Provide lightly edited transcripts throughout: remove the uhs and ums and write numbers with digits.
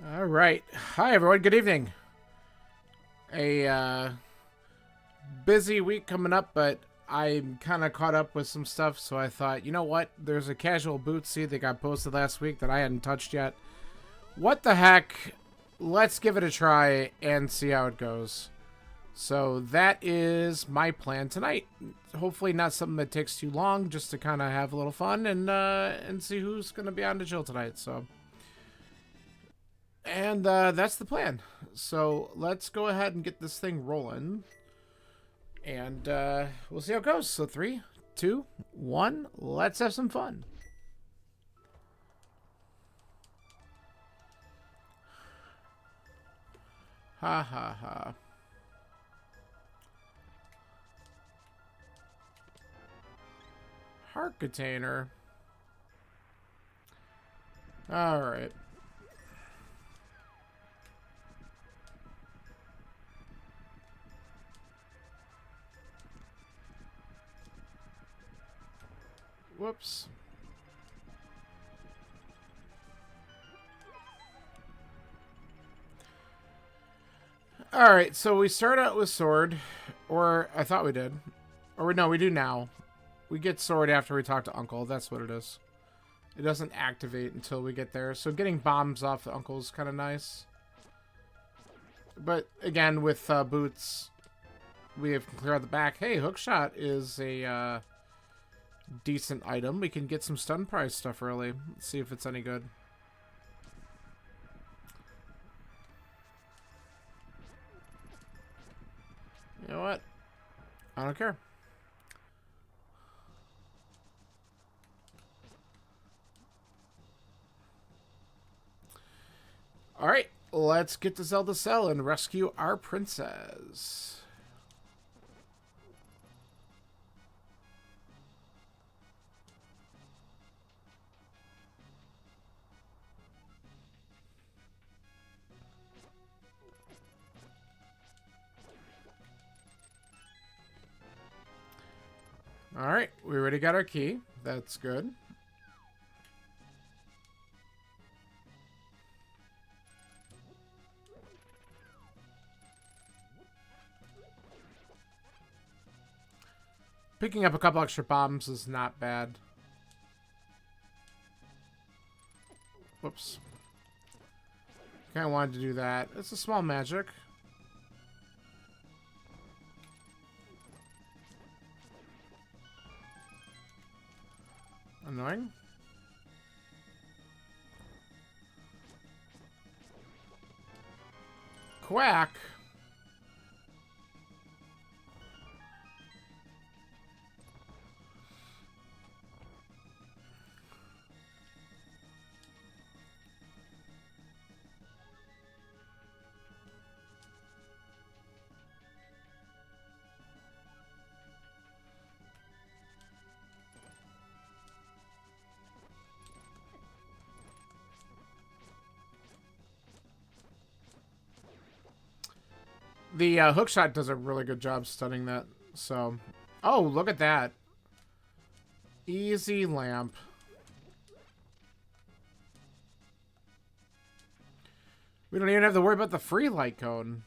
All right. Hi, everyone. Good evening. A busy week coming up, but I'm kind of caught up with some stuff, so I thought, you know what? There's a casual bootsy that got posted last week that I hadn't touched yet. What the heck? Let's give it a try and see how it goes. So that is my plan tonight. Hopefully not something that takes too long, just to kind of have a little fun and see who's going to be on the chill tonight. So. And that's the plan. So let's go ahead and get this thing rolling. And we'll see how it goes. So 3, 2, 1, let's have some fun. Ha ha ha. Heart container. Alright. Whoops. Alright, so we start out with sword. Or I thought we did. Or no, we do now. We get sword after we talk to Uncle. That's what it is. It doesn't activate until we get there. So getting bombs off the Uncle is kind of nice. But again, with boots, we have clear out the back. Hey, hookshot is a decent item. We can get some stun prize stuff early. Let's see if it's any good. You know what? I don't care. Alright, let's get to Zelda Cell and rescue our princess. Alright, we already got our key. That's good. Picking up a couple extra bombs is not bad. Whoops. Kind of wanted to do that. It's a small magic. Annoying. Quack. The hookshot does a really good job stunning that. So, oh, look at that. Easy lamp. We don't even have to worry about the free light cone.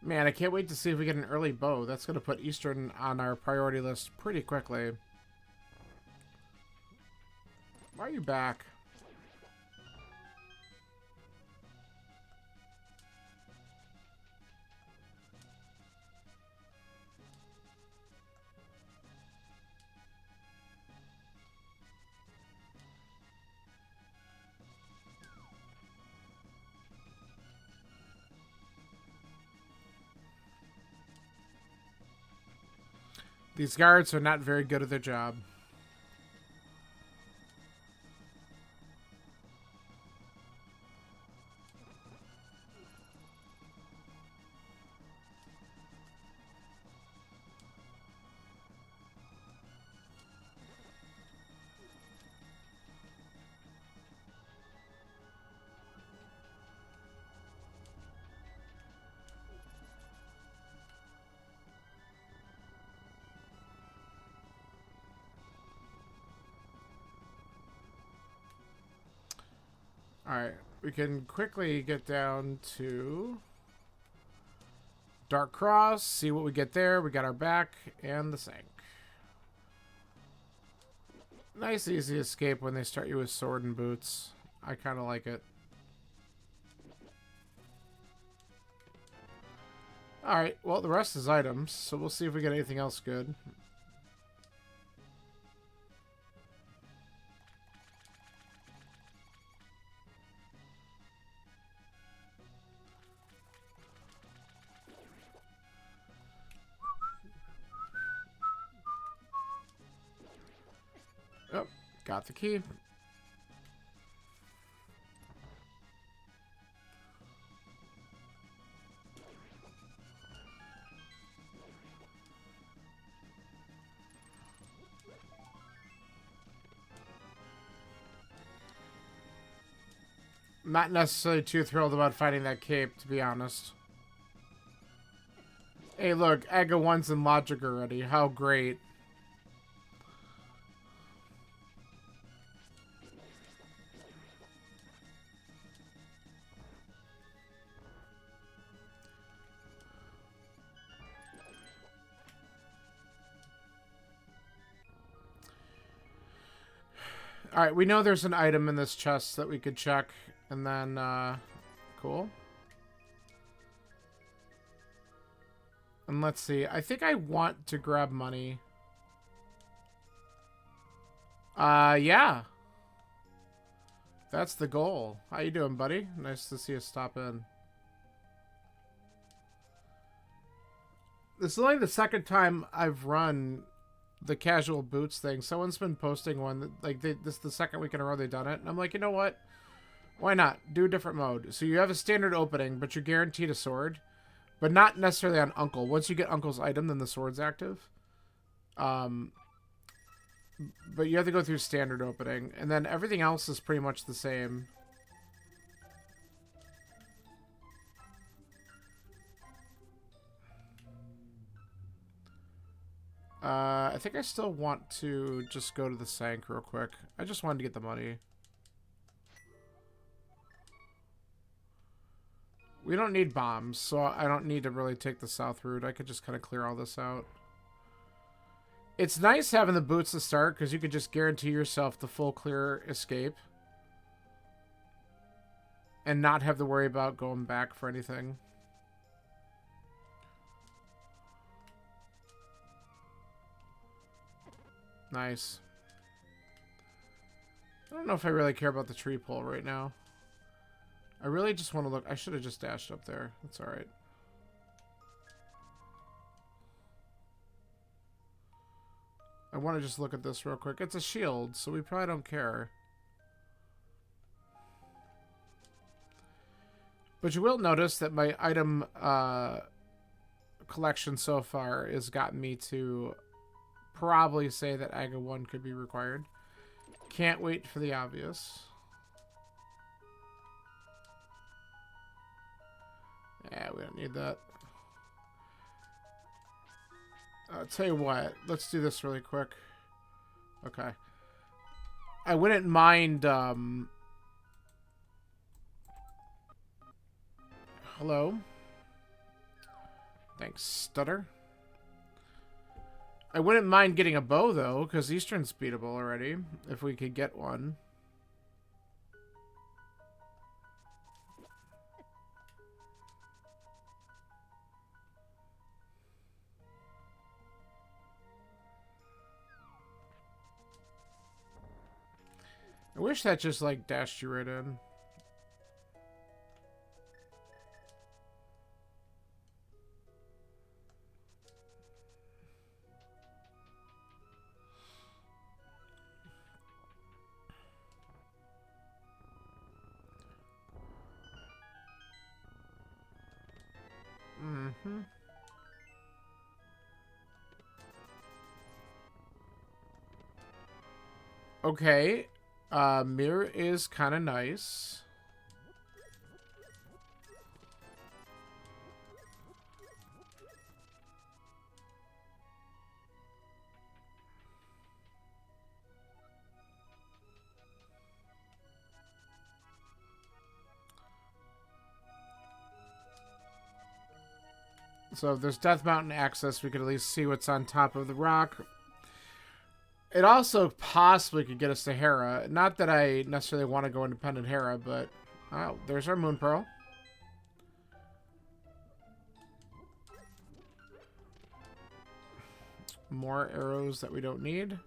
Man, I can't wait to see if we get an early bow. That's going to put Eastern on our priority list pretty quickly. Why are you back? These guards are not very good at their job. Alright, we can quickly get down to Dark Cross, see what we get there. We got our back and the sink. Nice easy escape when they start you with sword and boots. I kind of like it. Alright, well the rest is items, so we'll see if we get anything else good. Oh, got the key. Not necessarily too thrilled about finding that cape, to be honest. Hey, look, Aga 1's in logic already. How great. Alright, we know there's an item in this chest that we could check. And then, cool. And let's see. I think I want to grab money. Yeah. That's the goal. How you doing, buddy? Nice to see you stop in. This is only the second time I've run the casual boots thing. Someone's been posting one that, like, this is the second week in a row they've done it. And I'm like, you know what? Why not? Do a different mode. So you have a standard opening, but you're guaranteed a sword. But not necessarily on Uncle. Once you get Uncle's item, then the sword's active. But you have to go through standard opening. And then everything else is pretty much the same. I think I still want to just go to the Sank real quick. I just wanted to get the money. We don't need bombs, so I don't need to really take the south route. I could just kind of clear all this out. It's nice having the boots to start, because you could just guarantee yourself the full clear escape. And not have to worry about going back for anything. Nice. I don't know if I really care about the tree pole right now. I really just want to look. I should have just dashed up there. That's alright. I want to just look at this real quick. It's a shield, so we probably don't care. But you will notice that my item collection so far has gotten me to probably say that Aga 1 could be required. Can't wait for the obvious. Yeah, we don't need that. I'll tell you what. Let's do this really quick. Okay. I wouldn't mind, hello? Thanks, Stutter. I wouldn't mind getting a bow, though, because Eastern's beatable already, if we could get one. I wish that just, like, dashed you right in. Mm-hmm. Okay. Mirror is kind of nice. So if there's Death Mountain access, we could at least see what's on top of the rock. It also possibly could get us to Hera. Not that I necessarily want to go independent Hera, but... Oh, there's our Moon Pearl. More arrows that we don't need.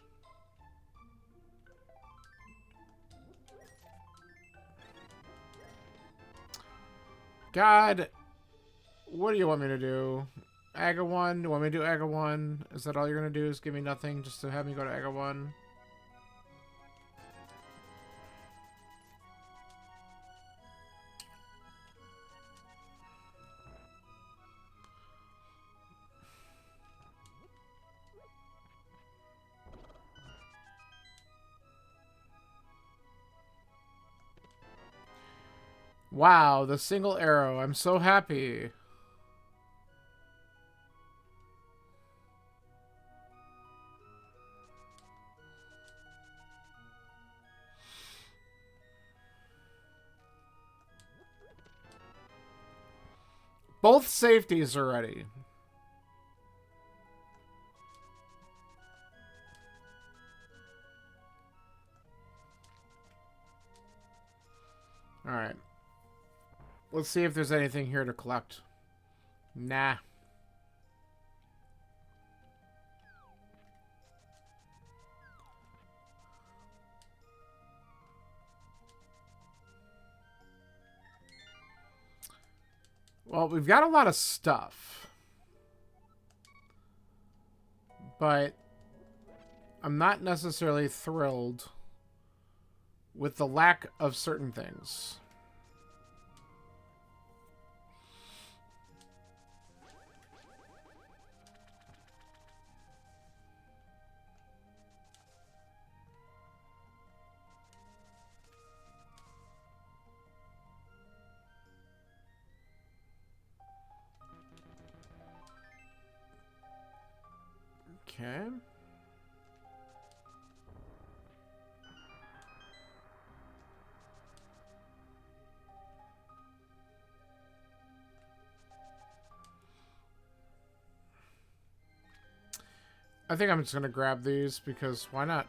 God, what do you want me to do? Aga 1? You want me to do Aga 1? Is that all you're going to do is give me nothing just to have me go to Aga 1? Wow, the single arrow. I'm so happy. Both safeties are ready. Alright. Let's see if there's anything here to collect. Nah. Well, we've got a lot of stuff. But I'm not necessarily thrilled with the lack of certain things. Okay. I think I'm just going to grab these because why not?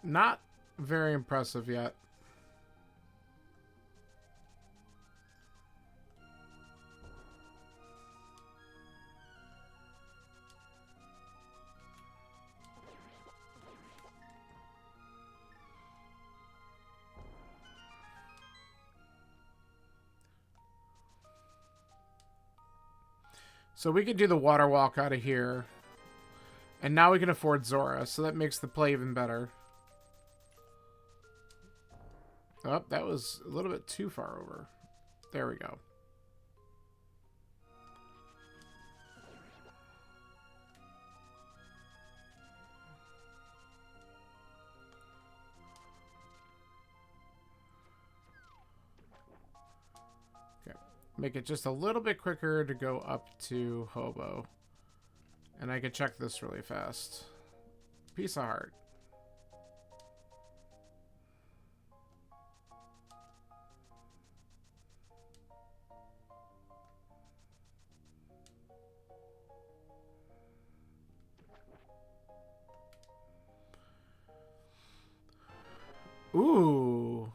Not very impressive yet. So we could do the water walk out of here. And now we can afford Zora, so that makes the play even better. Oh, that was a little bit too far over. There we go. Okay. Make it just a little bit quicker to go up to Hobo. And I can check this really fast. Piece of heart. Ooh.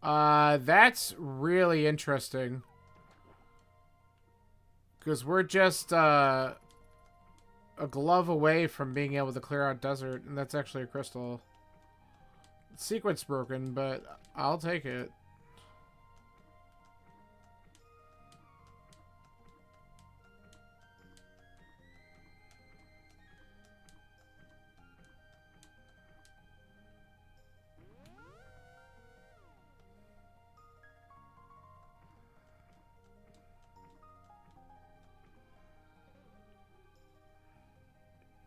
That's really interesting. Because we're just, a glove away from being able to clear out desert, and that's actually a crystal. Sequence broken, but I'll take it.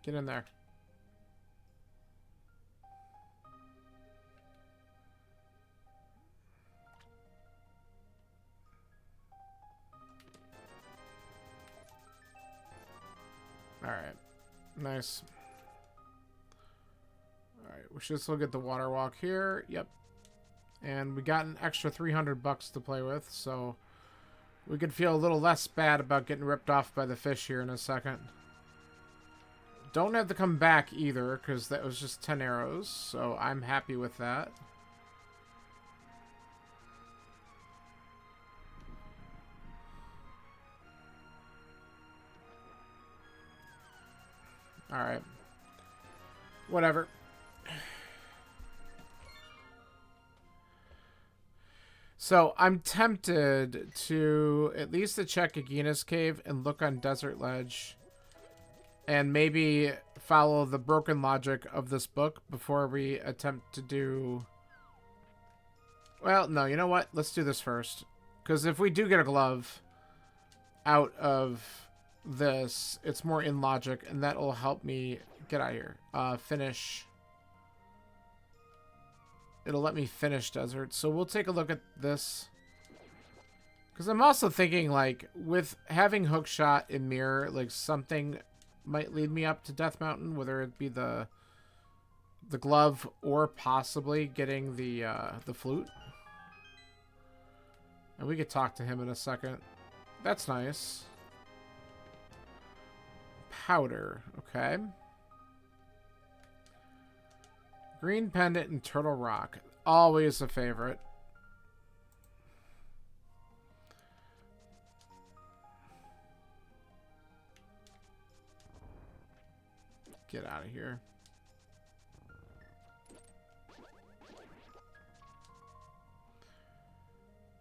Get in there. Alright. Nice. Alright, we should still get the water walk here. Yep. And we got an extra 300 bucks to play with, so we could feel a little less bad about getting ripped off by the fish here in a second. Don't have to come back either, because that was just 10 arrows, so I'm happy with that. Alright. Whatever. So, I'm tempted to at least to check Agina's Cave and look on Desert Ledge. And maybe follow the broken logic of this book before we attempt to do... Well, no, you know what? Let's do this first. Because if we do get a glove out of this, it's more in logic, and that will help me get out of here. Finish. It'll let me finish Desert. So we'll take a look at this. Because I'm also thinking, like, with having Hookshot and Mirror, like, something might lead me up to Death Mountain, whether it be the glove or possibly getting the flute. And we could talk to him in a second. That's nice. Powder, okay. Green Pendant and Turtle Rock. Always a favorite. Get out of here.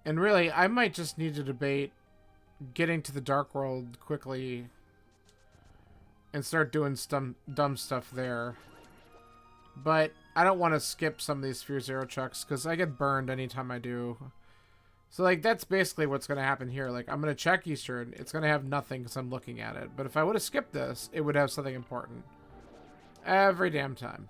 And really, I might just need to debate getting to the Dark World quickly and start doing some dumb stuff there. But I don't want to skip some of these Fear Zero checks because I get burned anytime I do. So, like, that's basically what's going to happen here. Like, I'm going to check Eastern. It's going to have nothing because I'm looking at it. But if I would have skipped this, it would have something important. Every damn time.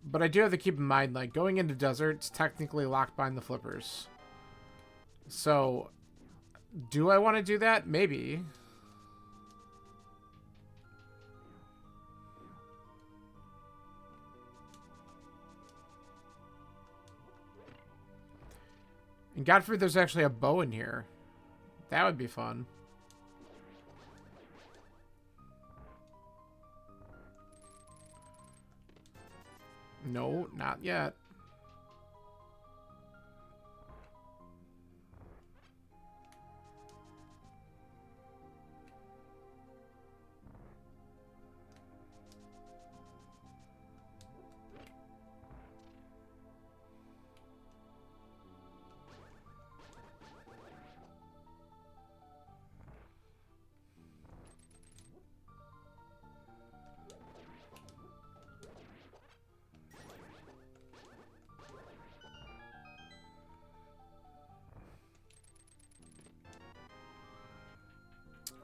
But I do have to keep in mind, like, going into deserts technically locked behind the flippers. So, do I want to do that? Maybe. And God forbid there's actually a bow in here. That would be fun. No, not yet.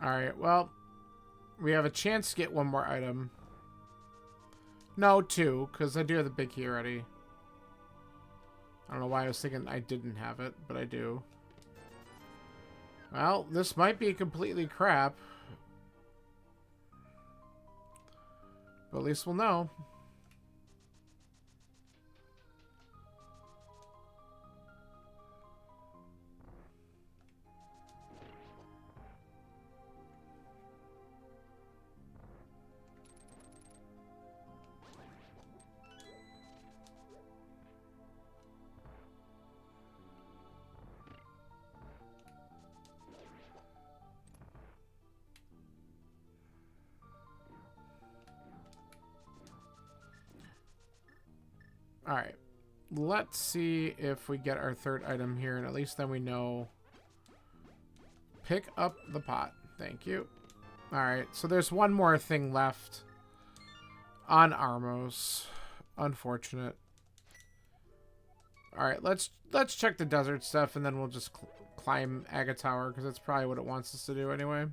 Alright, well, we have a chance to get one more item. No, two, because I do have the big key already. I don't know why I was thinking I didn't have it, but I do. Well, this might be completely crap. But at least we'll know. Alright, let's see if we get our third item here, and at least then we know. Pick up the pot. Thank you. Alright, so there's one more thing left on Armos. Unfortunate. All right, let's check the desert stuff, and then we'll just climb Aga Tower, because that's probably what it wants us to do anyway.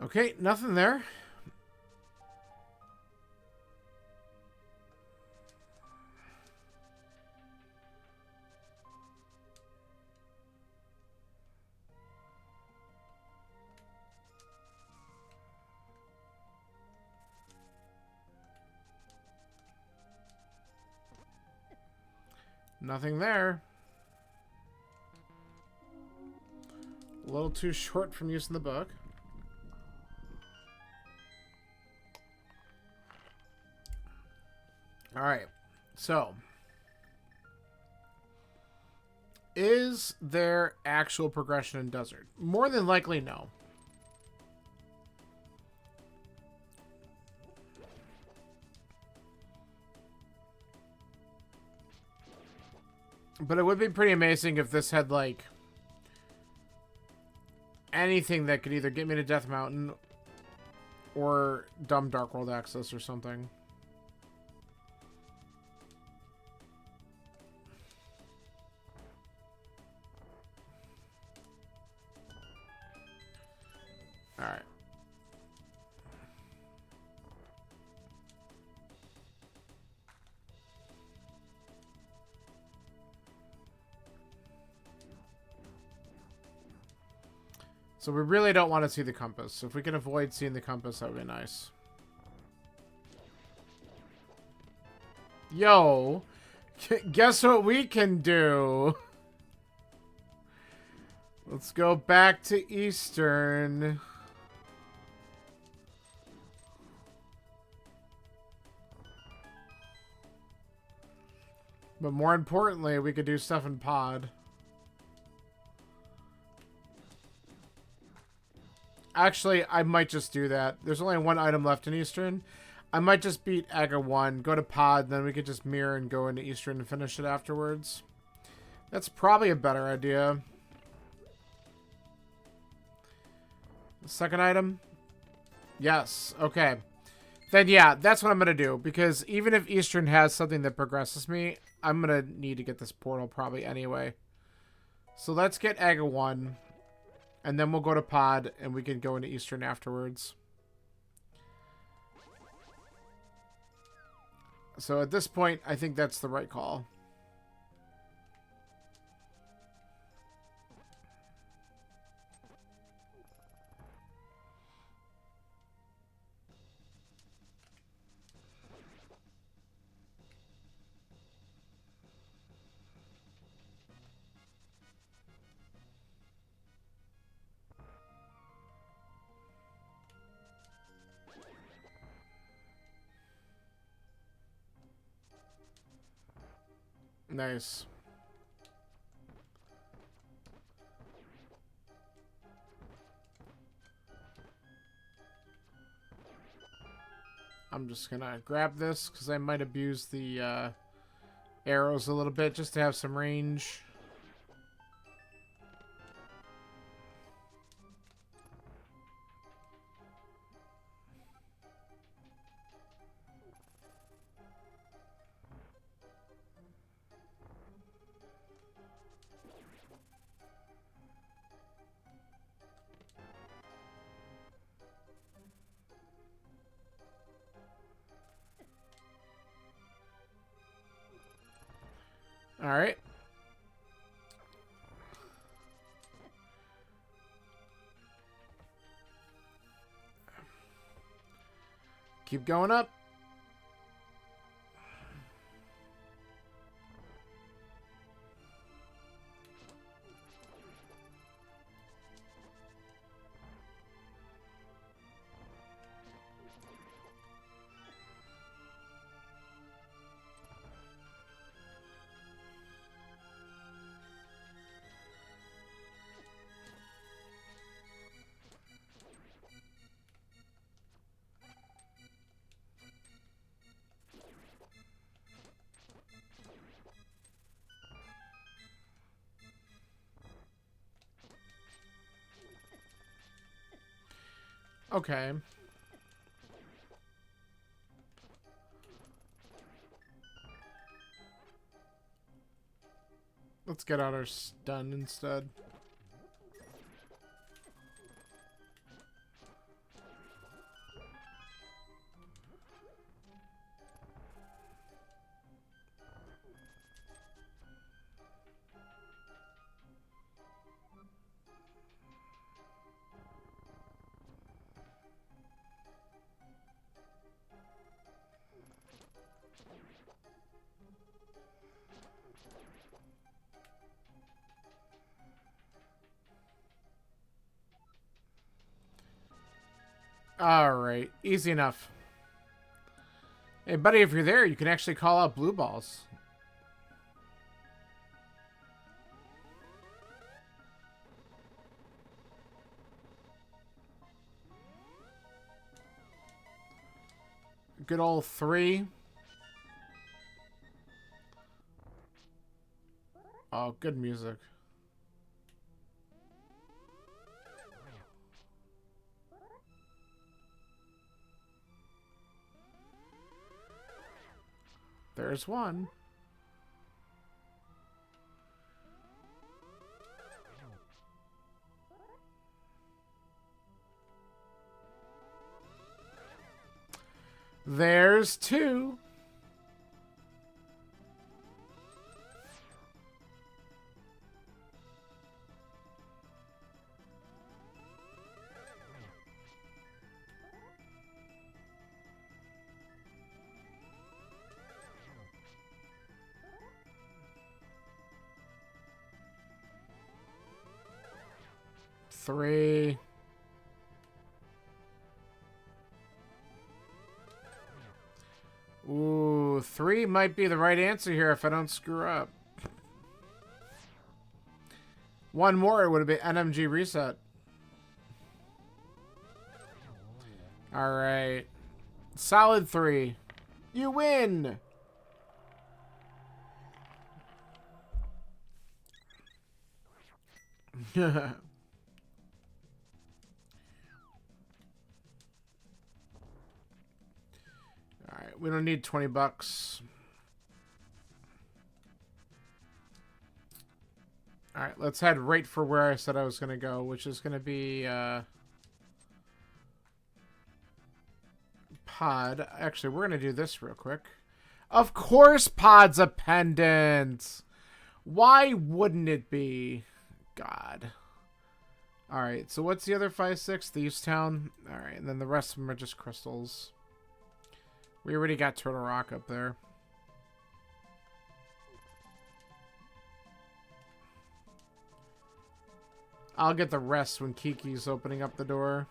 Okay, nothing there. Nothing there. A little too short from using the book. Alright, so is there actual progression in desert? More than likely, no. But it would be pretty amazing if this had, like, anything that could either get me to Death Mountain or dumb Dark World access or something. Alright. So we really don't want to see the compass. So if we can avoid seeing the compass, that would be nice. Yo! Guess what we can do? Let's go back to Eastern. But more importantly, we could do stuff in Pod. Actually, I might just do that. There's only one item left in Eastern. I might just beat Aga 1, go to Pod, then we could just mirror and go into Eastern and finish it afterwards. That's probably a better idea. Second item? Yes. Okay. Then yeah, that's what I'm going to do. Because even if Eastern has something that progresses me, I'm going to need to get this portal probably anyway. So let's get Aga 1. And then we'll go to Pod, and we can go into Eastern afterwards. So at this point, I think that's the right call. Nice. I'm just gonna grab this because I might abuse the arrows a little bit just to have some range. All right. Keep going up. Okay. Let's get out our stun instead. Alright, easy enough. Hey, buddy, if you're there, you can actually call out blue balls. Good old 3. Oh, good music. There's 1. There's 2. Three. Ooh, 3 might be the right answer here if I don't screw up. 1 more, it would have been NMG reset. Alright. Solid 3. You win! Alright, we don't need 20 bucks. Alright, let's head right for where I said I was going to go, which is going to be, Pod. Actually, we're going to do this real quick. Of course Pod's a pendant! Why wouldn't it be? God. Alright, so what's the other 5-6? Thieves Town? Alright, and then the rest of them are just crystals. We already got Turtle Rock up there. I'll get the rest when Kiki's opening up the door.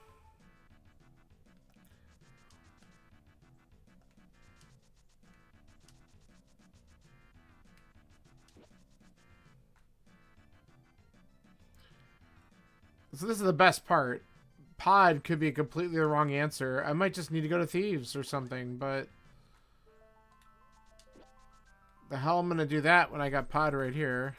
So this is the best part. Pod could be completely the wrong answer. I might just need to go to Thieves or something, but... the hell I'm gonna do that when I got Pod right here.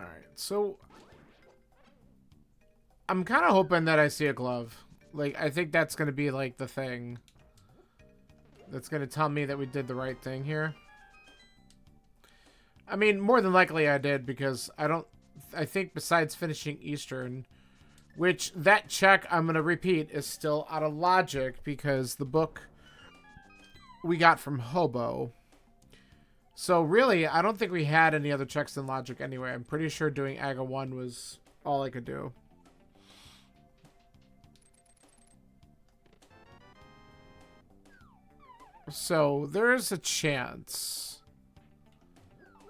Alright, so I'm kind of hoping that I see a glove. Like, I think that's going to be, like, the thing that's going to tell me that we did the right thing here. I mean, more than likely I did, because I think besides finishing Eastern, which that check, I'm going to repeat, is still out of logic, because the book we got from Hobo. So really, I don't think we had any other checks in logic anyway. I'm pretty sure doing AGA 1 was all I could do. So there's a chance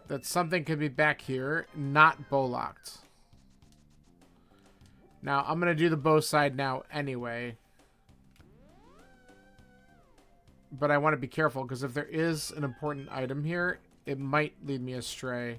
that something could be back here, not bow locked. Now, I'm going to do the bow side now anyway. But I want to be careful, because if there is an important item here, it might lead me astray.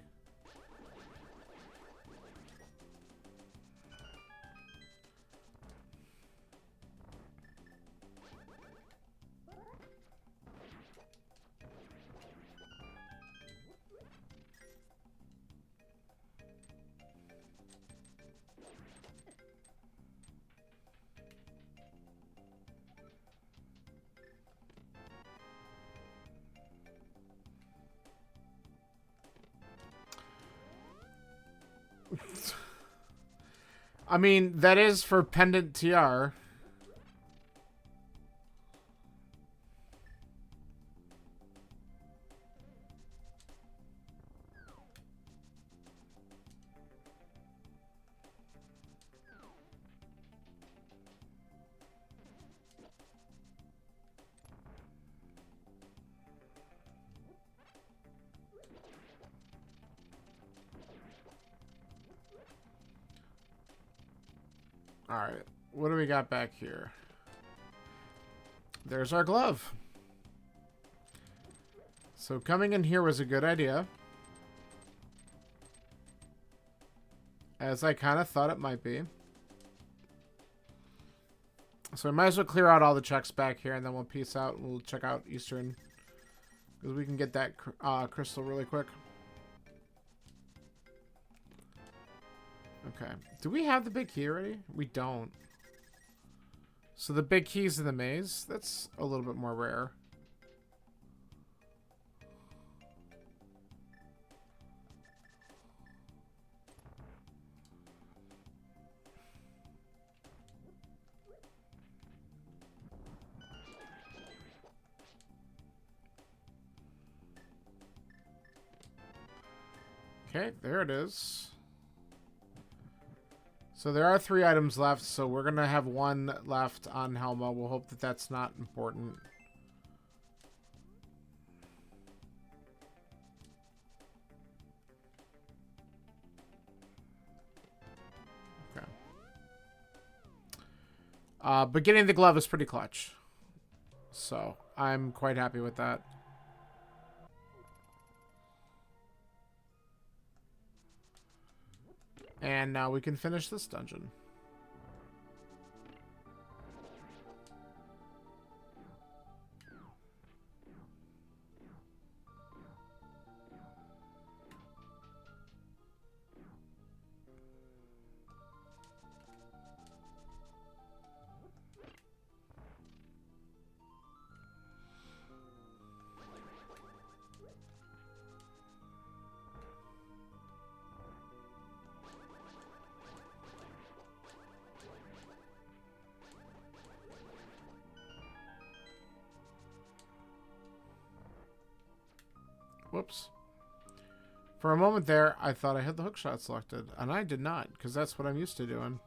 I mean, that is for Pendant TR. Alright, what do we got back here? There's our glove. So coming in here was a good idea. As I kind of thought it might be. So we might as well clear out all the checks back here, and then we'll peace out and we'll check out Eastern. Because we can get that crystal really quick. Okay. Do we have the big key already? We don't. So the big key's in the maze? That's a little bit more rare. Okay, there it is. So there are 3 items left, so we're going to have 1 left on Helma. We'll hope that that's not important. Okay. But getting the glove is pretty clutch. So I'm quite happy with that. And now we can finish this dungeon. Whoops. For a moment there, I thought I had the hookshot selected, and I did not, because that's what I'm used to doing.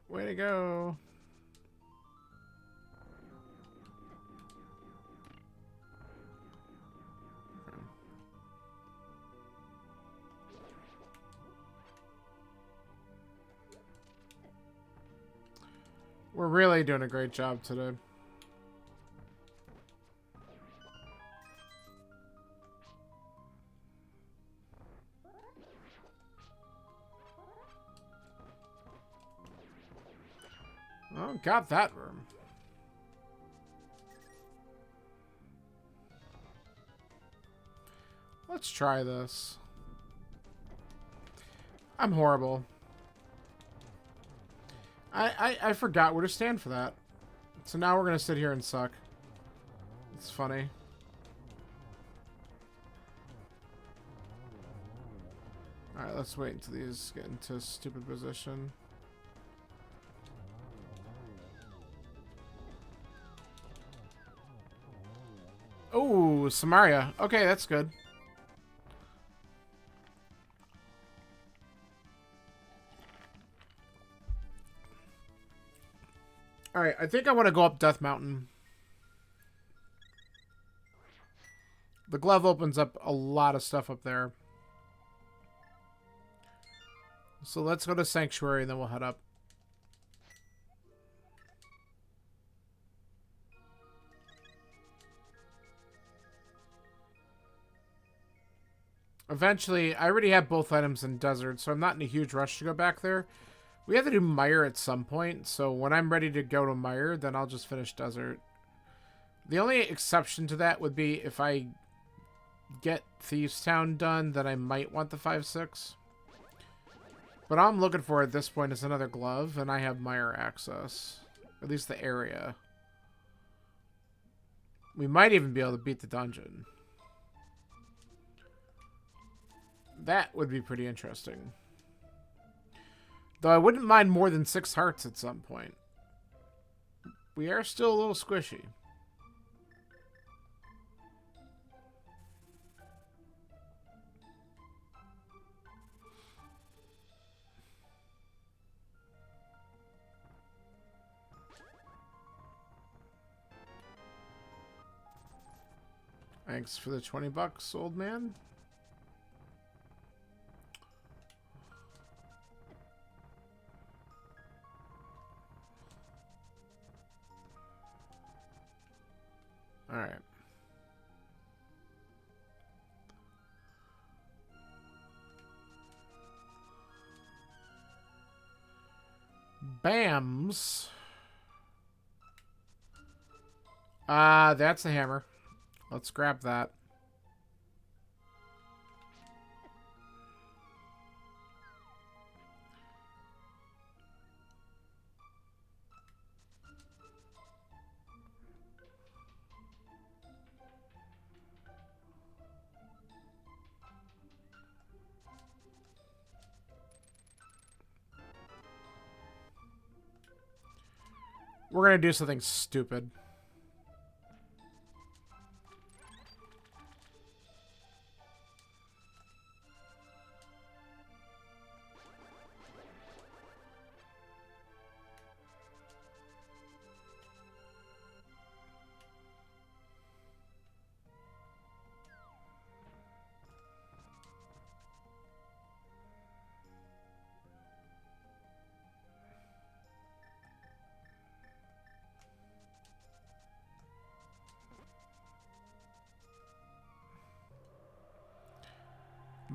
Way to go. We're really doing a great job today. Oh, got that room. Let's try this. I'm horrible. I forgot where to stand for that. So now we're going to sit here and suck. It's funny. Alright, let's wait until these get into a stupid position. Oh, Samaria. Okay, that's good. Alright, I think I want to go up Death Mountain. The glove opens up a lot of stuff up there. So let's go to Sanctuary and then we'll head up. Eventually, I already have both items in Desert, so I'm not in a huge rush to go back there. We have to do Mire at some point, so when I'm ready to go to Mire, then I'll just finish Desert. The only exception to that would be if I get Thieves Town done, then I might want the 5-6. But all I'm looking for at this point is another glove, and I have Mire access. At least the area. We might even be able to beat the dungeon. That would be pretty interesting. Though I wouldn't mind more than 6 hearts at some point. We are still a little squishy. Thanks for the 20 bucks, old man. All right. Bams. That's a hammer. Let's grab that. We're gonna do something stupid.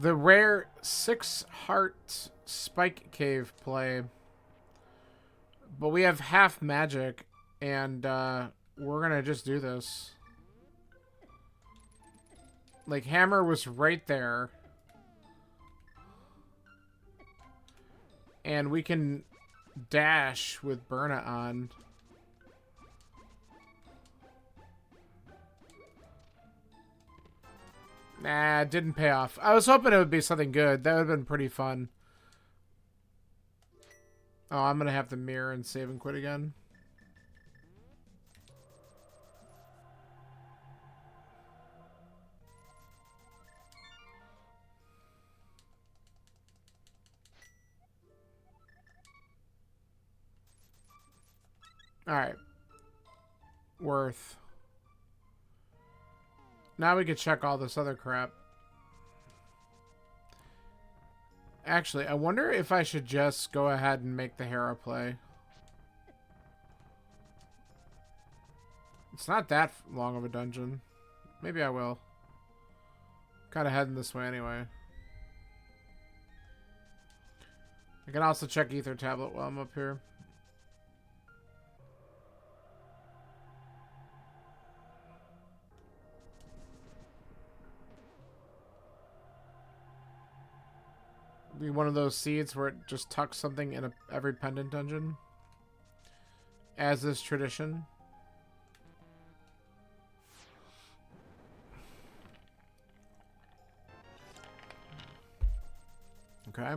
The rare 6-heart Spike Cave play. But we have half magic, and we're gonna just do this. Like, hammer was right there. And we can dash with Burna on. Nah, it didn't pay off. I was hoping it would be something good. That would have been pretty fun. Oh, I'm going to have to mirror and save and quit again. Alright. Worth. Now we can check all this other crap. Actually, I wonder if I should just go ahead and make the Hera play. It's not that long of a dungeon. Maybe I will. Kind of heading this way anyway. I can also check Ether Tablet while I'm up here. Be one of those seeds where it just tucks something in every pendant dungeon. As is tradition. Okay.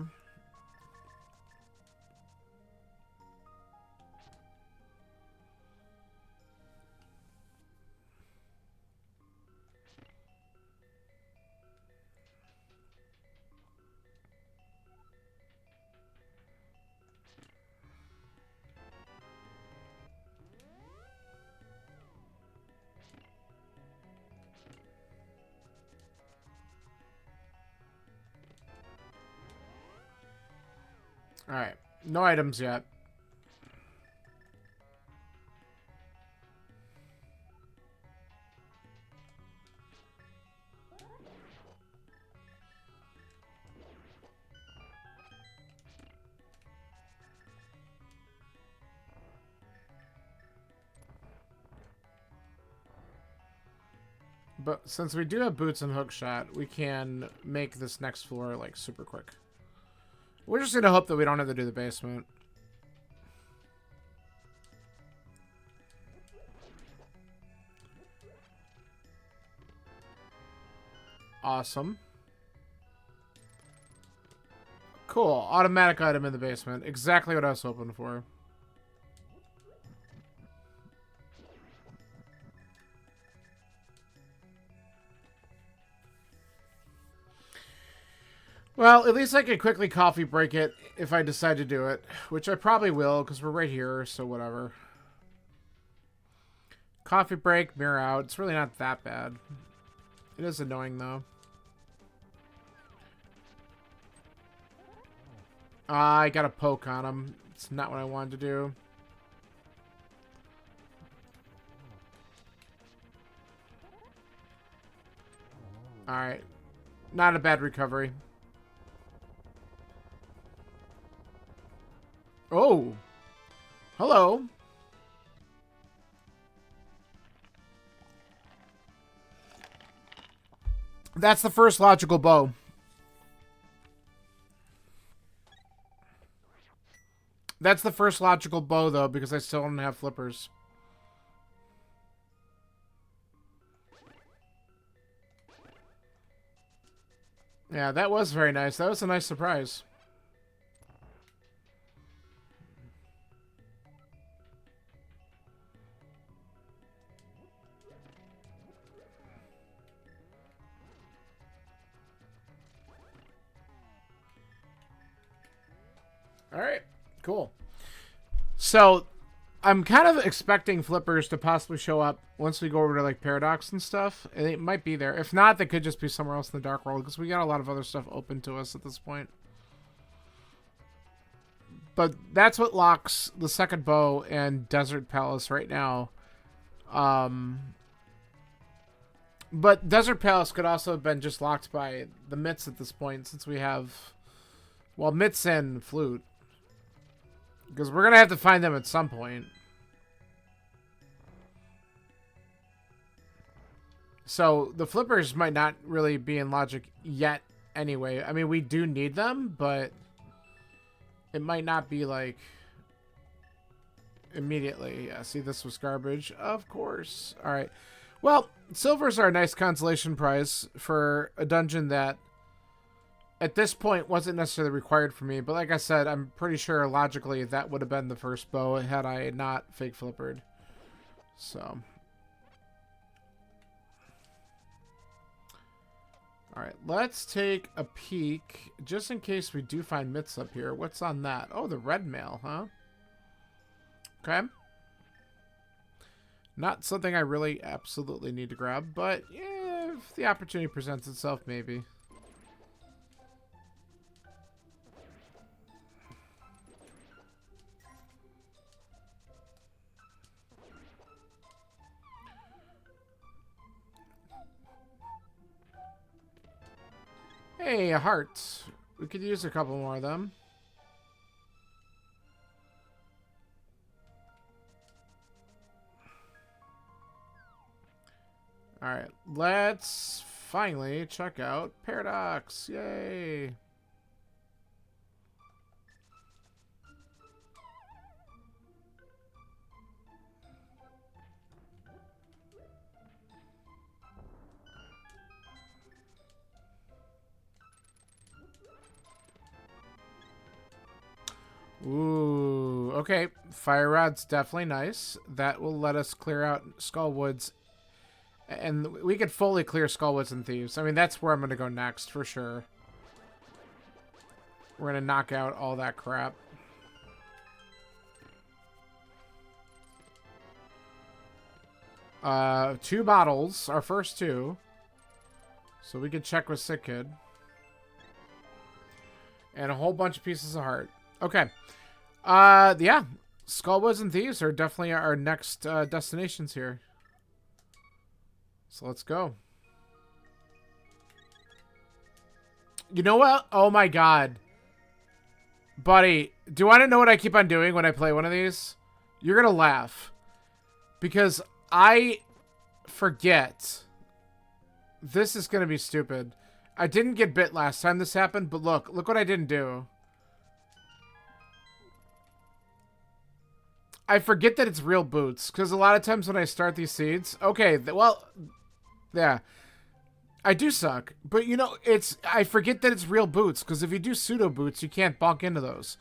Alright. No items yet. But since we do have boots and hookshot, we can make this next floor, like, super quick. We're just gonna hope that we don't have to do the basement. Awesome. Cool. Automatic item in the basement. Exactly what I was hoping for. Well, at least I could quickly coffee break it if I decide to do it. Which I probably will, because we're right here, so whatever. Coffee break, mirror out. It's really not that bad. It is annoying, though. I got a poke on him. It's not what I wanted to do. Alright. Not a bad recovery. Oh. Hello. That's the first logical bow. That's the first logical bow, though, because I still don't have flippers. Yeah, that was very nice. That was a nice surprise. All right, cool. So, I'm kind of expecting flippers to possibly show up once we go over to, like, Paradox and stuff. And it might be there. If not, they could just be somewhere else in the Dark World, because we got a lot of other stuff open to us at this point. But that's what locks the second bow and Desert Palace right now. But Desert Palace could also have been just locked by the mitts at this point, since we have, well, mitts and flute. Because we're going to have to find them at some point. So the flippers might not really be in logic yet anyway. I mean, we do need them, but it might not be like immediately. Yeah, see, this was garbage. Of course. All right. Well, silvers are a nice consolation prize for a dungeon that at this point wasn't necessarily required for me, but like I said, I'm pretty sure logically that would have been the first bow had I not fake flippered. So. Alright, let's take a peek, just in case we do find mitts up here. What's on that? Oh, the red mail, huh? Okay. Not something I really absolutely need to grab, but yeah, if the opportunity presents itself, maybe. Hey, a heart. We could use a couple more of them. Alright, let's finally check out Paradox. Yay! Ooh, okay. Fire Rod's definitely nice. That will let us clear out Skullwoods. And we could fully clear Skullwoods and Thieves. I mean, that's where I'm going to go next, for sure. We're going to knock out all that crap. Two bottles. Our first two. So we could check with Sick Kid. And a whole bunch of pieces of heart. Okay. Yeah. Skullwoods and Thieves are definitely our next destinations here. So let's go. You know what? Oh my god. Buddy, do you want to know what I keep on doing when I play one of these? You're going to laugh. Because I forget. This is going to be stupid. I didn't get bit last time this happened, but look what I didn't do. I forget that it's real boots, because a lot of times when I start these seeds... Okay, well... Yeah. I do suck. But, you know, I forget that it's real boots, because if you do pseudo boots, you can't bonk into those.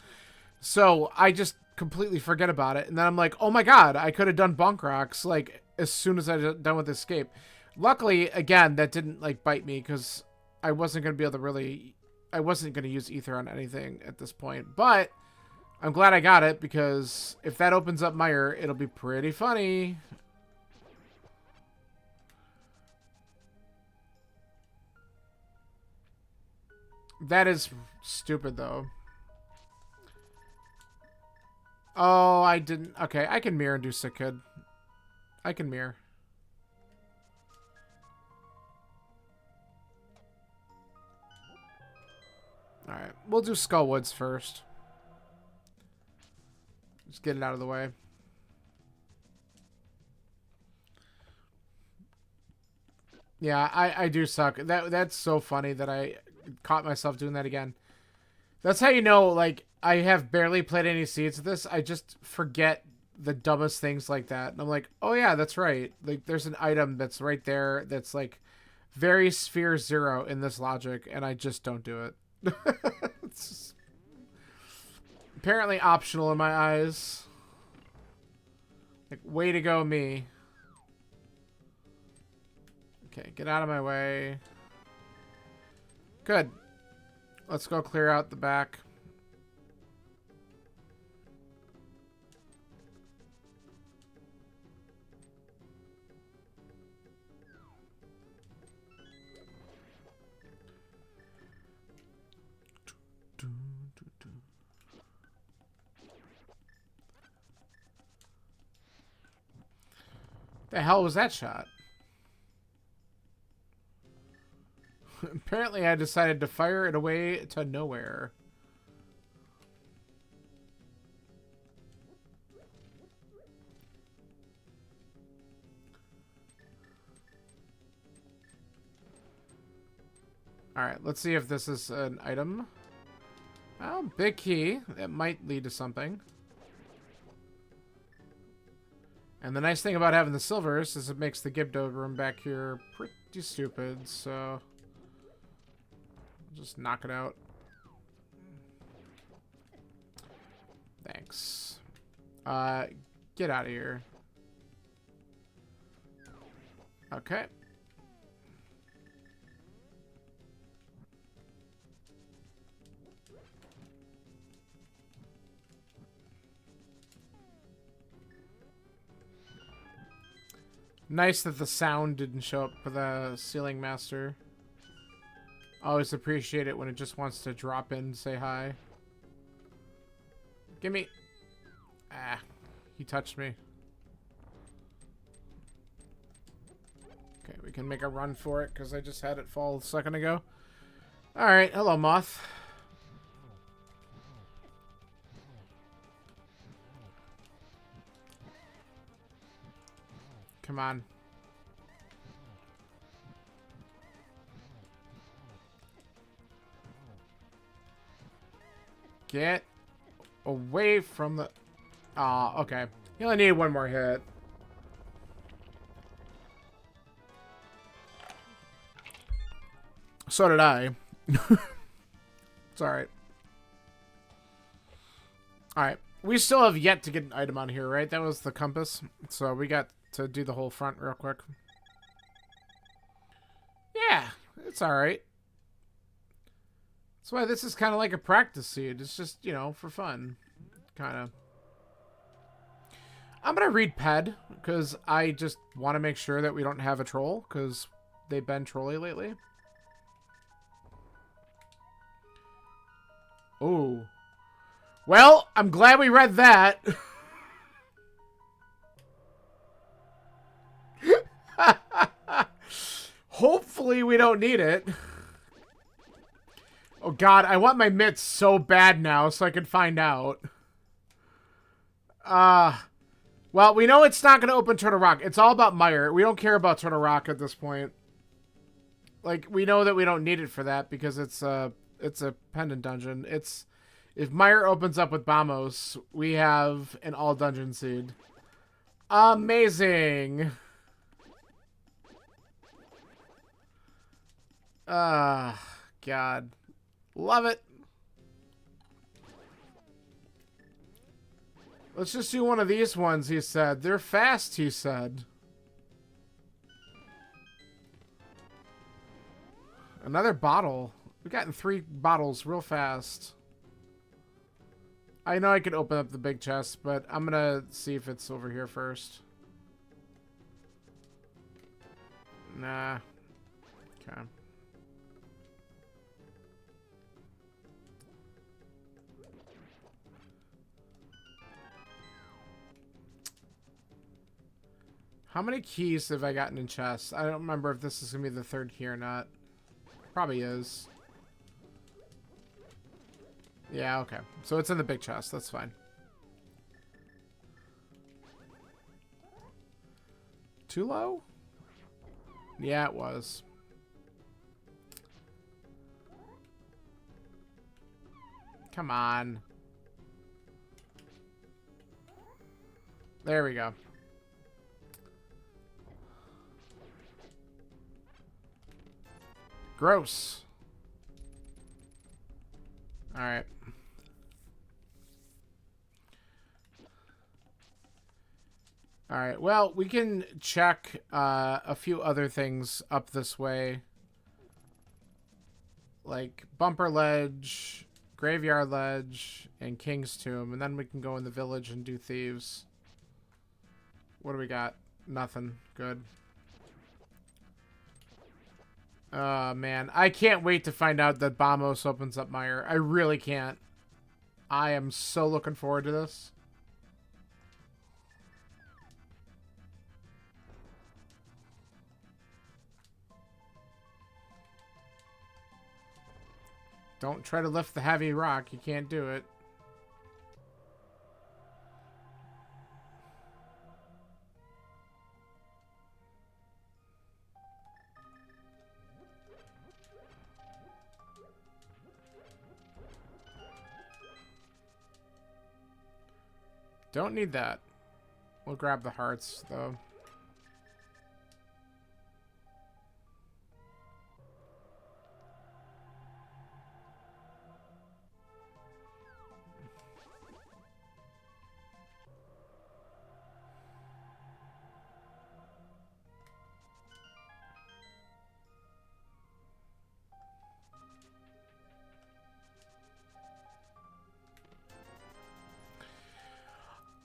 So, I just completely forget about it, and then I'm like, oh my god, I could have done bonk rocks, like, as soon as I done with escape. Luckily, again, that didn't, like, bite me, because I wasn't going to be able to really... I wasn't going to use ether on anything at this point, but... I'm glad I got it, because if that opens up Mire, it'll be pretty funny. That is stupid, though. Oh, I didn't... Okay, I can mirror and do Sick Kid. I can mirror. Alright, we'll do Skullwoods first. Just get it out of the way. Yeah, I do suck. That's so funny that I caught myself doing that again. That's how you know, like, I have barely played any seeds of this. I just forget the dumbest things like that. And I'm like, oh yeah, that's right. Like, there's an item that's right there that's, like, very sphere 0 in this logic, and I just don't do it. It's just apparently optional in my eyes. Like, way to go, me. Okay, get out of my way. Good. Let's go clear out the back. The hell was that shot? Apparently I decided to fire it away to nowhere. Alright, let's see if this is an item. Oh, big key. That might lead to something. And the nice thing about having the silvers is it makes the Gibdo room back here pretty stupid, so... just knock it out. Thanks. Get out of here. Okay. Nice that the sound didn't show up for the Ceiling Master. Always appreciate it when it just wants to drop in and say hi. Gimme. Ah, he touched me. Okay, we can make a run for it because I just had it fall a second ago. Alright, hello, Moth. Come on. Get away from the... Aw, okay. You only need one more hit. So did I. It's alright. Alright. We still have yet to get an item on here, right? That was the compass. So we got to do the whole front real quick. Yeah, it's alright. That's why this is kind of like a practice seed. It's just, you know, for fun. Kind of. I'm going to read Ped, because I just want to make sure that we don't have a troll, because they've been trolly lately. Oh. Well, I'm glad we read that. Hopefully we don't need it. Oh god, I want my mitts so bad now so I can find out. Well, we know it's not going to open Turtle Rock. It's all about Mire. We don't care about Turtle Rock at this point. Like, we know that we don't need it for that because it's a pendant dungeon. It's... If Mire opens up with Bamos, we have an all-dungeon seed. Amazing! God. Love it. Let's just do one of these ones, he said. They're fast, he said. Another bottle. We've gotten 3 bottles real fast. I know I could open up the big chest, but I'm gonna see if it's over here first. Nah. Okay. How many keys have I gotten in chests? I don't remember if this is gonna be the 3rd key or not. Probably is. Yeah, okay. So it's in the big chest. That's fine. Too low? Yeah, it was. Come on. There we go. Gross. Alright. Alright, well, we can check a few other things up this way. Like Bumper Ledge, Graveyard Ledge, and King's Tomb. And then we can go in the village and do Thieves. What do we got? Nothing. Good. Oh, man. I can't wait to find out that Bamos opens up Mire. I really can't. I am so looking forward to this. Don't try to lift the heavy rock. You can't do it. Don't need that. We'll grab the hearts, though.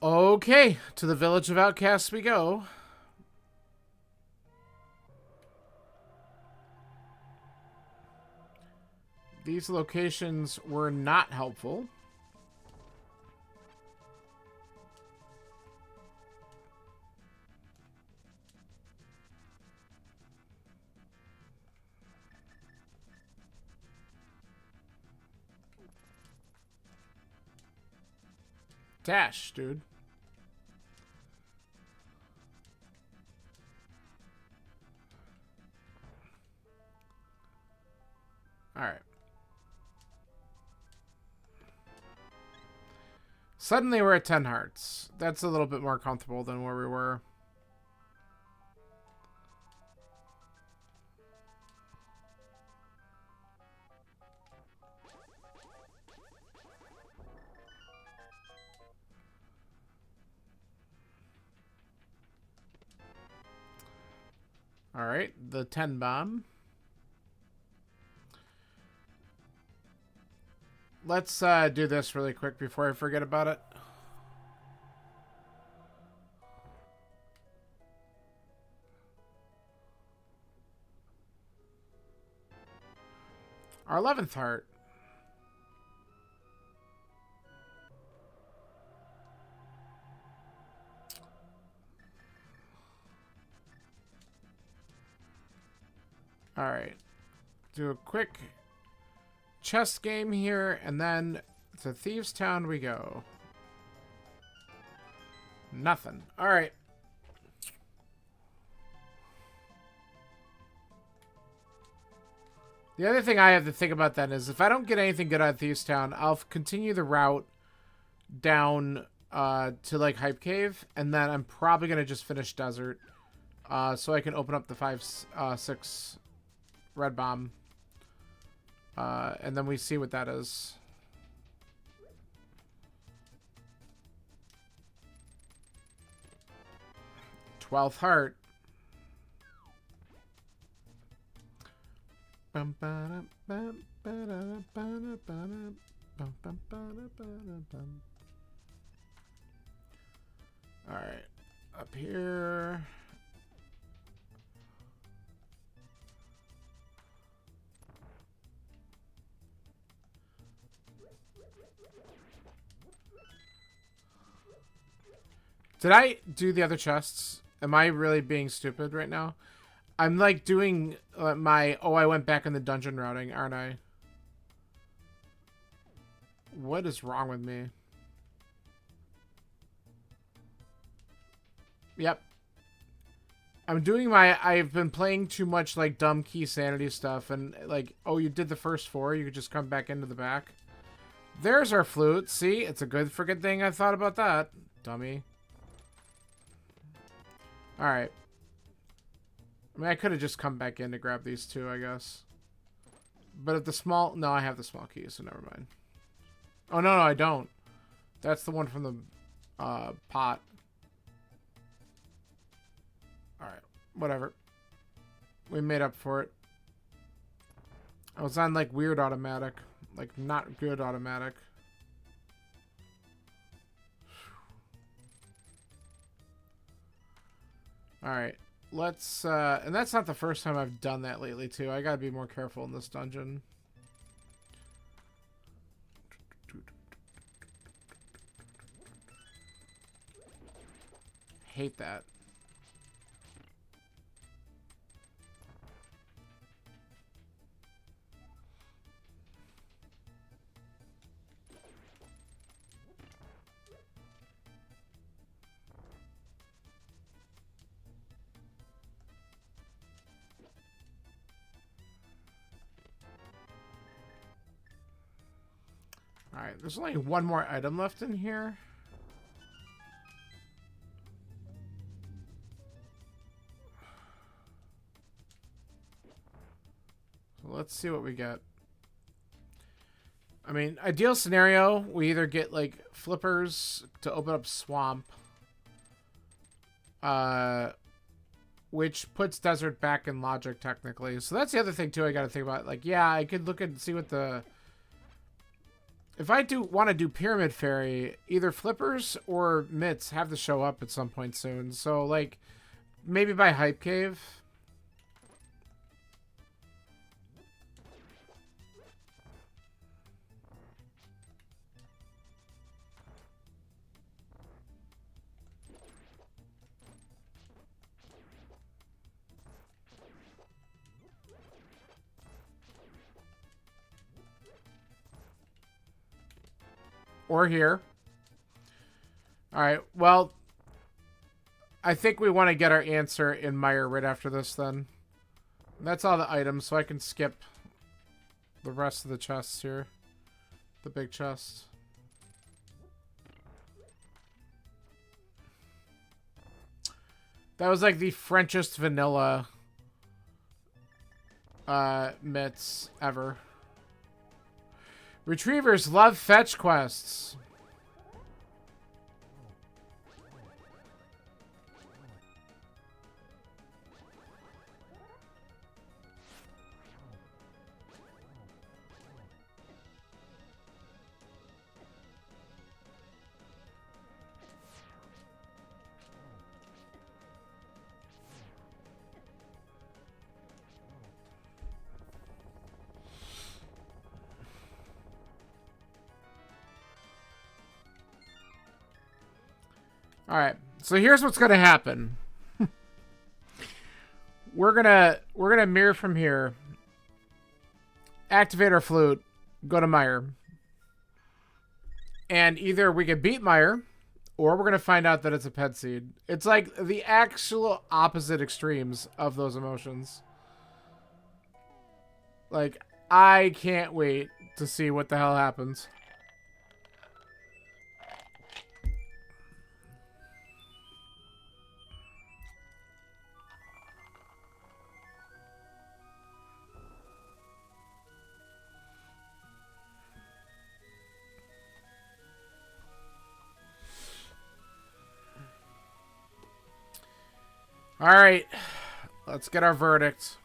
Okay, to the Village of Outcasts we go. These locations were not helpful. Dash, dude. Alright. Suddenly we're at 10 hearts. That's a little bit more comfortable than where we were. Alright, the 10 bomb. Let's do this really quick before I forget about it. Our 11th heart. Alright. Do a quick chess game here, and then to Thieves' Town we go. Nothing. Alright. The other thing I have to think about then is if I don't get anything good out of Thieves' Town, I'll continue the route down to like Hype Cave, and then I'm probably going to just finish Desert so I can open up the 5-6 Red Bomb. And then we see what that is. Twelfth heart. Alright. Up here. Did I do the other chests? Am I really being stupid right now? I'm like doing my, oh, I went back in the dungeon routing, aren't I? What is wrong with me? Yep. I'm doing my, I've been playing too much like dumb key sanity stuff, and like, oh, you did the first 4, you could just come back into the back. There's our flute. See, it's a good freaking thing I thought about that. Dummy. Alright. I mean, I could have just come back in to grab these two, I guess. But at the small... No, I have the small key, so never mind. Oh, no, I don't. That's the one from the pot. Alright. Whatever. We made up for it. I was on, like, weird automatic. Like, not good automatic. Alright. Let's, and that's not the first time I've done that lately, too. I gotta be more careful in this dungeon. Hate that. Alright, there's only one more item left in here. So let's see what we get. I mean, ideal scenario, we either get, like, flippers to open up Swamp. Which puts Desert back in logic, technically. So that's the other thing, too, I gotta think about. Like, yeah, I could look and see what the... If I do want to do Pyramid Fairy, either flippers or mitts have to show up at some point soon. So, like, maybe by Hype Cave. Or here. Alright, well, I think we want to get our answer in Meyer right after this then. That's all the items, so I can skip the rest of the chests here. The big chest. That was like the Frenchest vanilla mitts ever. Retrievers love fetch quests. Alright, so here's what's gonna happen. we're gonna mirror from here. Activate our flute, go to Meyer. And either we can beat Meyer, or we're gonna find out that it's a pet seed. It's like the actual opposite extremes of those emotions. Like, I can't wait to see what the hell happens. All right, let's get our verdict.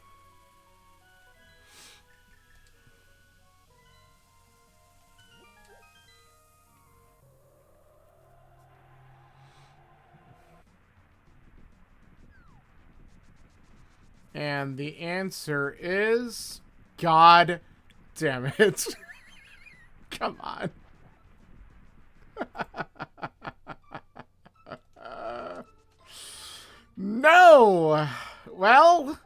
And the answer is... God damn it. Come on. No! Well,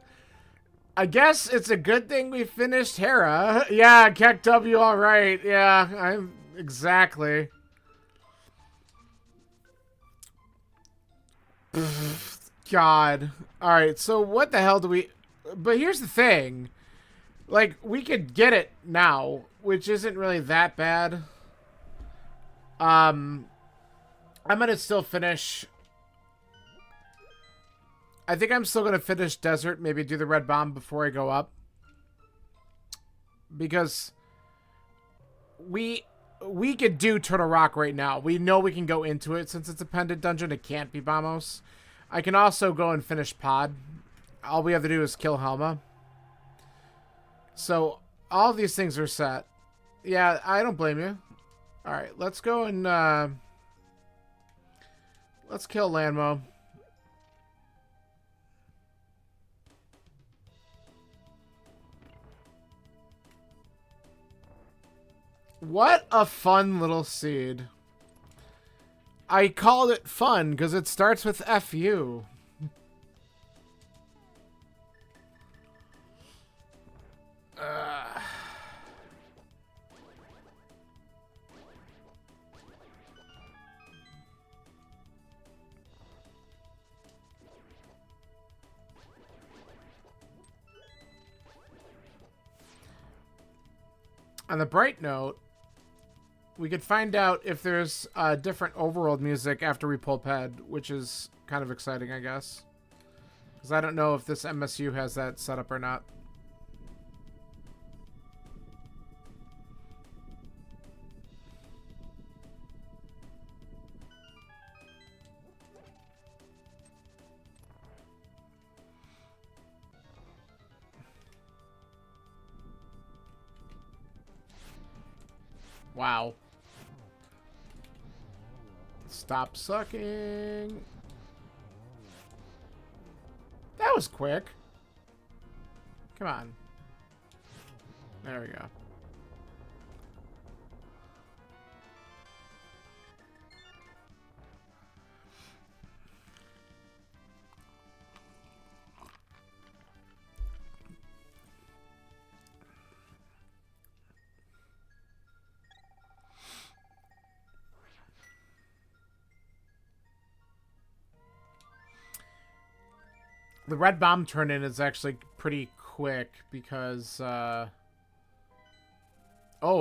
I guess it's a good thing we finished Hera. Yeah, Keck W, all right. Yeah, I'm... Exactly. God. Alright, so what the hell do we... But here's the thing. Like, we could get it now, which isn't really that bad. I'm gonna still finish... I think I'm still gonna finish Desert, maybe do the Red Bomb before I go up. Because... We could do Turtle Rock right now. We know we can go into it. Since it's a pendant dungeon, it can't be Bamos. I can also go and finish Pod. All we have to do is kill Helma. So, all of these things are set. Yeah, I don't blame you. Alright, let's go and, let's kill Lanmo. What a fun little seed. I called it fun because it starts with FU. On the bright note, we could find out if there's different overworld music after we pull Ped, which is kind of exciting, I guess. Because I don't know if this MSU has that set up or not. Wow. Stop sucking. That was quick. Come on. There we go. The red bomb turn-in is actually pretty quick because... Oh,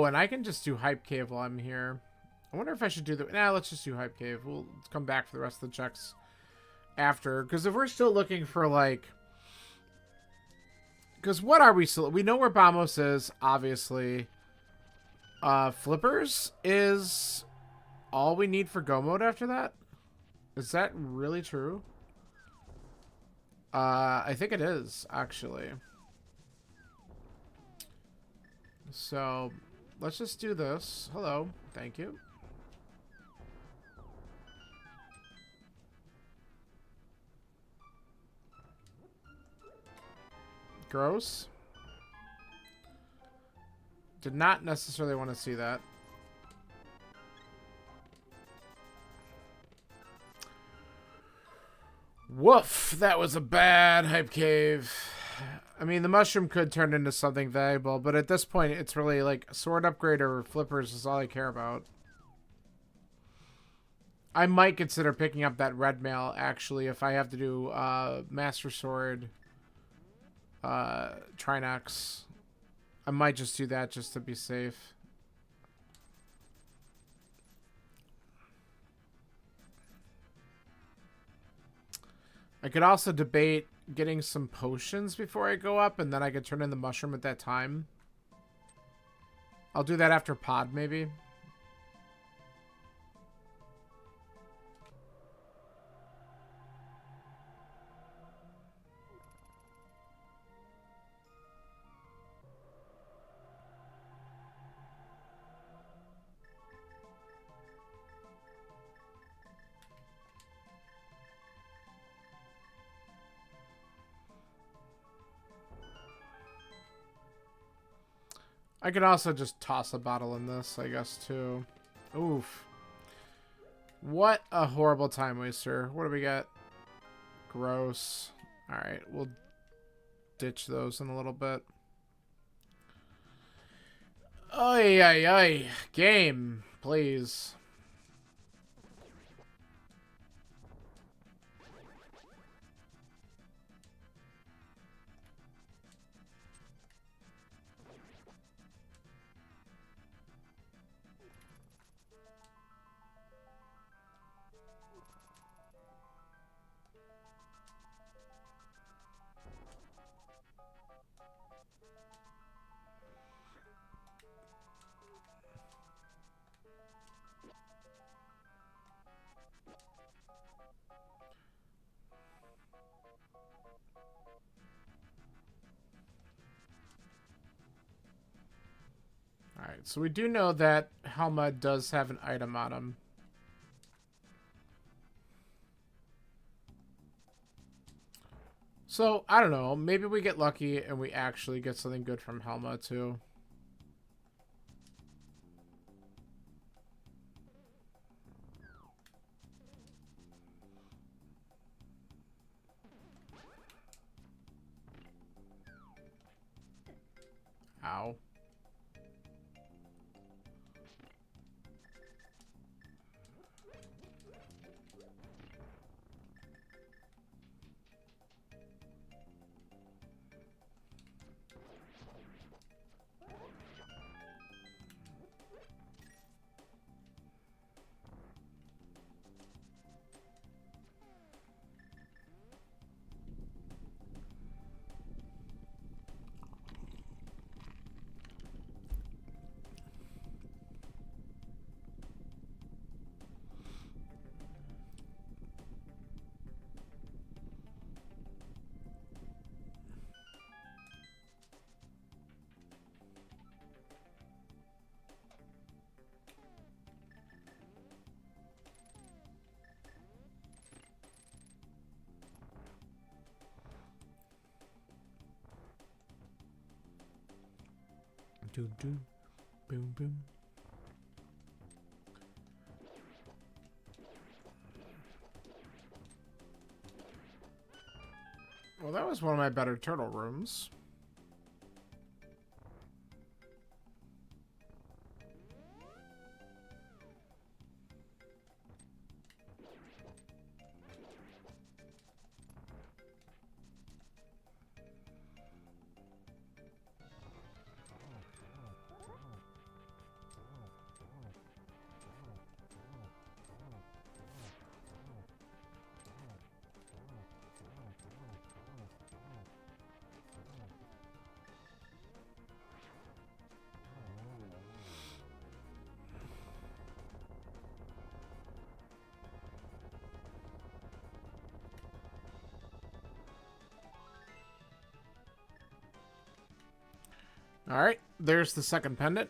and I can just do Hype Cave while I'm here. I wonder if I should do the... Nah, let's just do Hype Cave. We'll come back for the rest of the checks after. Because if we're still looking for, like... Because what are we still... We know where Bamos is, obviously. Flippers is all we need for Go Mode after that? Is that really true? I think it is, actually. So, let's just do this. Hello. Thank you. Gross. Did not necessarily want to see that. Woof! That was a bad Hype Cave. I mean, the mushroom could turn into something valuable, but at this point, it's really like sword upgrade or flippers is all I care about. I might consider picking up that red mail, actually, if I have to do Master Sword Trinax. I might just do that just to be safe. I could also debate getting some potions before I go up, and then I could turn in the mushroom at that time. I'll do that after pod, maybe. I could also just toss a bottle in this, I guess, too. Oof. What a horrible time waster. What do we got? Gross. Alright, we'll ditch those in a little bit. Oy, oy, oy. Game, please. Alright, so we do know that Helma does have an item on him. So, I don't know. Maybe we get lucky and we actually get something good from Helma, too. Ow. Do do, boom boom. Well, that was one of my better turtle rooms. Alright, there's the second pendant.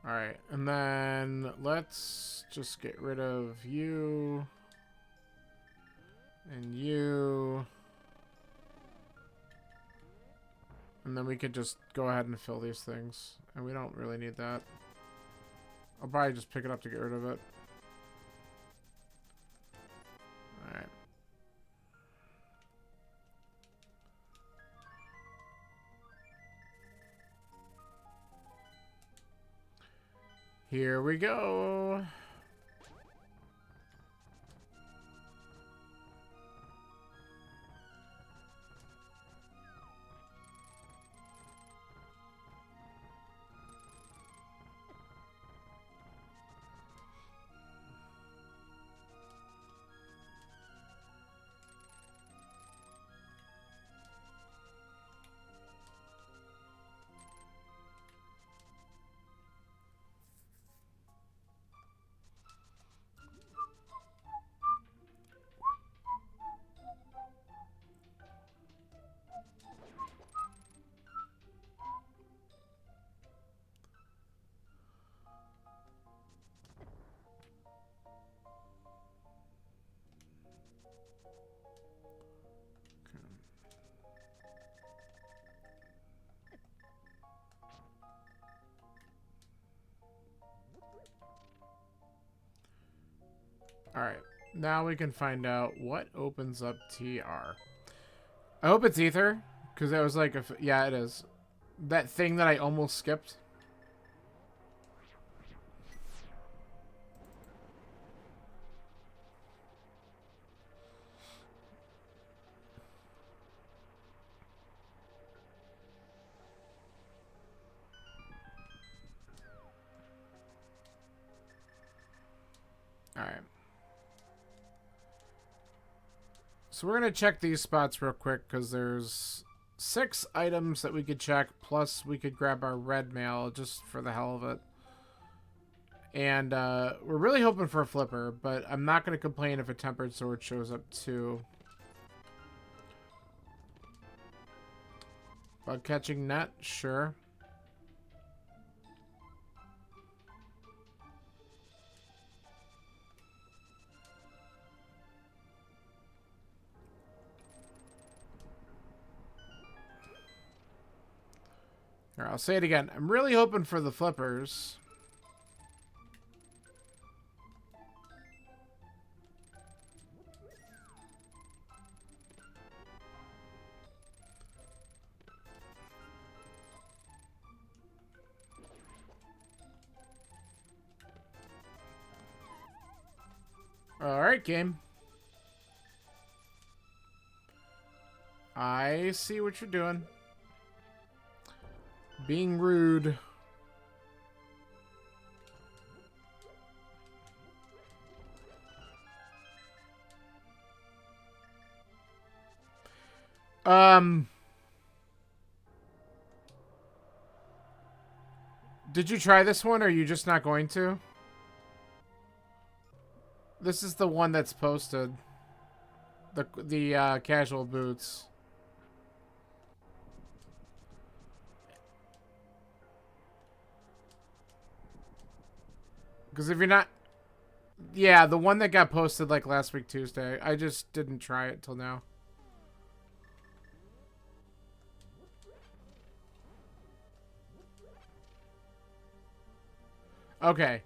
Alright, and then let's just get rid of you. And you. And then we could just go ahead and fill these things. And we don't really need that. I'll probably just pick it up to get rid of it. Alright. Here we go. Alright, now we can find out what opens up TR. I hope it's Ether, because that was like, yeah, it is. That thing that I almost skipped. Alright. So we're going to check these spots real quick, because there's 6 items that we could check, plus we could grab our red mail just for the hell of it. And we're really hoping for a flipper, but I'm not going to complain if a tempered sword shows up too. Bug catching net, sure. Here, I'll say it again. I'm really hoping for the flippers. Alright, game. I see what you're doing. Being rude. Did you try this one, or are you just not going to? This is the one that's posted. The casual boots. Because if you're not... Yeah, the one that got posted like last week Tuesday. I just didn't try it till now. Okay.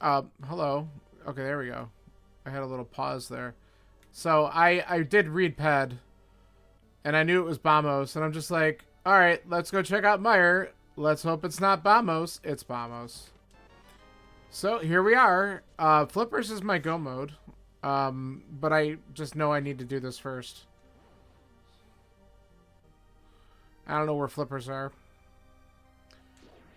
Hello. Okay, there we go. I had a little pause there. So, I did read Ped. And I knew it was Bamos. And I'm just like, alright, let's go check out Meyer. Let's hope it's not Bamos. It's Bamos. So, here we are. Flippers is my go mode. But I just know I need to do this first. I don't know where flippers are.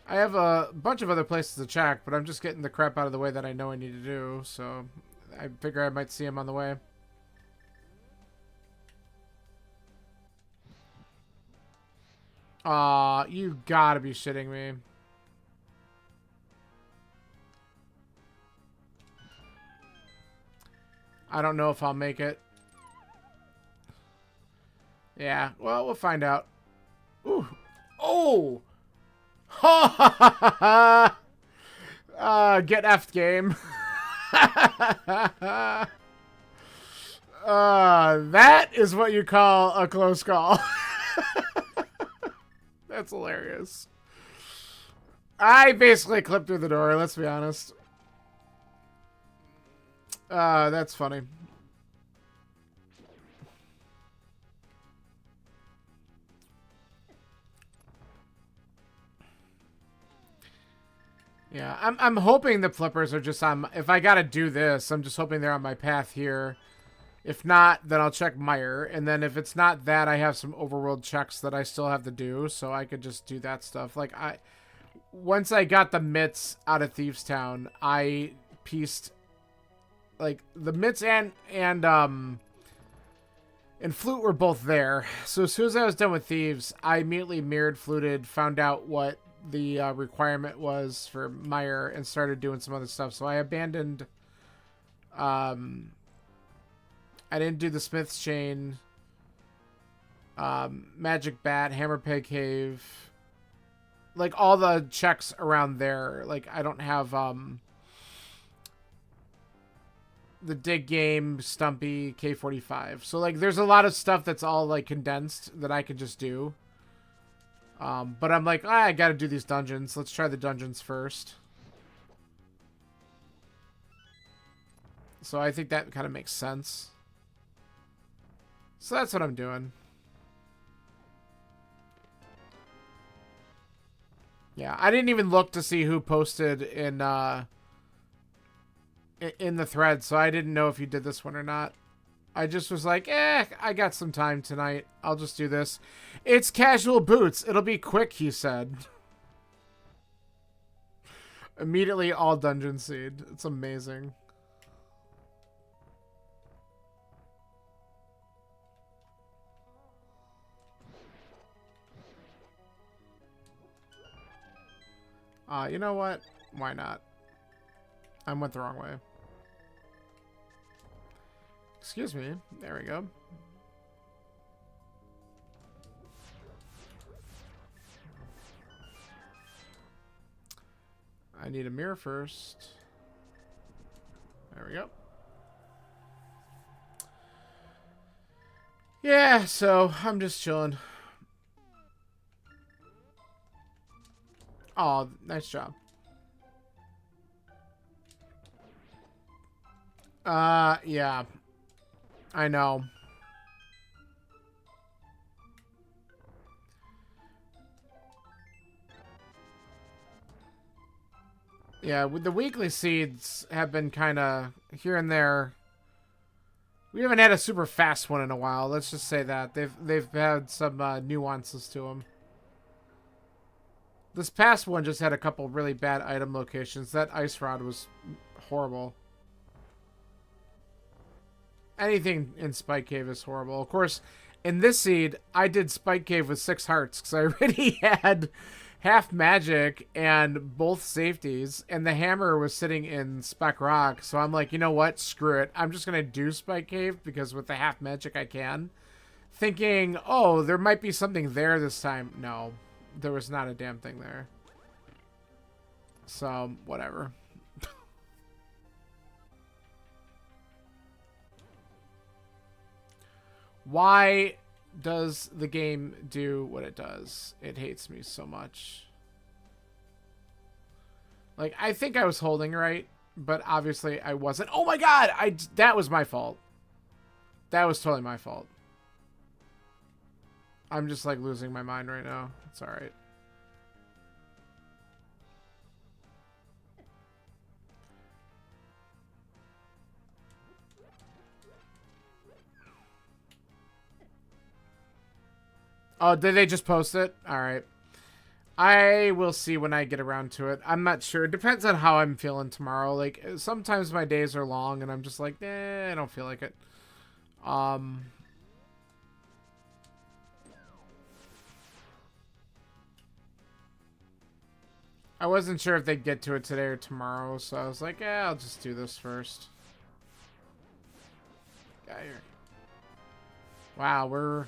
I have a bunch of other places to check, but I'm just getting the crap out of the way that I know I need to do, so I figure I might see him on the way. Aw, you gotta be shitting me. I don't know if I'll make it. Yeah, well, we'll find out. Ooh. Oh! Ha ha ha ha! Get effed, game. That is what you call a close call. That's hilarious. I basically clipped through the door, let's be honest. That's funny. Yeah, I'm hoping the flippers are just on. If I gotta do this, I'm just hoping they're on my path here. If not, then I'll check Meyer, and then if it's not that, I have some overworld checks that I still have to do, so I could just do that stuff. Like once I got the mitts out of Thieves Town, I pieced like the mitts and Flute were both there. So as soon as I was done with Thieves, I immediately mirrored Fluted, found out what the requirement was for Meyer, and started doing some other stuff. So I abandoned... I didn't do the Smith's Chain, Magic Bat, Hammer Peg Cave. Like, all the checks around there. Like, I don't have... the Dig Game, Stumpy, K45. So, like, there's a lot of stuff that's all, like, condensed that I can just do. But I'm like, I gotta do these dungeons. Let's try the dungeons first. So I think that kind of makes sense. So that's what I'm doing. Yeah, I didn't even look to see who posted in the thread, so I didn't know if you did this one or not. I just was like, I got some time tonight. I'll just do this. It's casual boots. It'll be quick, he said. Immediately all dungeon seed. It's amazing. You know what? Why not? I went the wrong way. Excuse me. There we go. I need a mirror first. There we go. Yeah, so I'm just chilling. Oh, nice job. Yeah. I know. Yeah, with the weekly seeds have been kind of here and there. We haven't had a super fast one in a while. Let's just say that they've had some nuances to them. This past one just had a couple really bad item locations. That ice rod was horrible. Anything in Spike Cave is horrible. Of course, in this seed, I did Spike Cave with 6 hearts because I already had half magic and both safeties, and the hammer was sitting in Spec Rock. So I'm like, you know what? Screw it. I'm just going to do Spike Cave because with the half magic I can. Thinking, oh, there might be something there this time. No, there was not a damn thing there. So, whatever. Why does the game do what it does? It hates me so much. Like, I think I was holding right, but obviously I wasn't. Oh my god! That was my fault. That was totally my fault. I'm just, like, losing my mind right now. It's alright. Oh, did they just post it? All right. I will see when I get around to it. I'm not sure. It depends on how I'm feeling tomorrow. Like, sometimes my days are long and I'm just like, I don't feel like it. I wasn't sure if they'd get to it today or tomorrow, so I was like, I'll just do this first. Wow, we're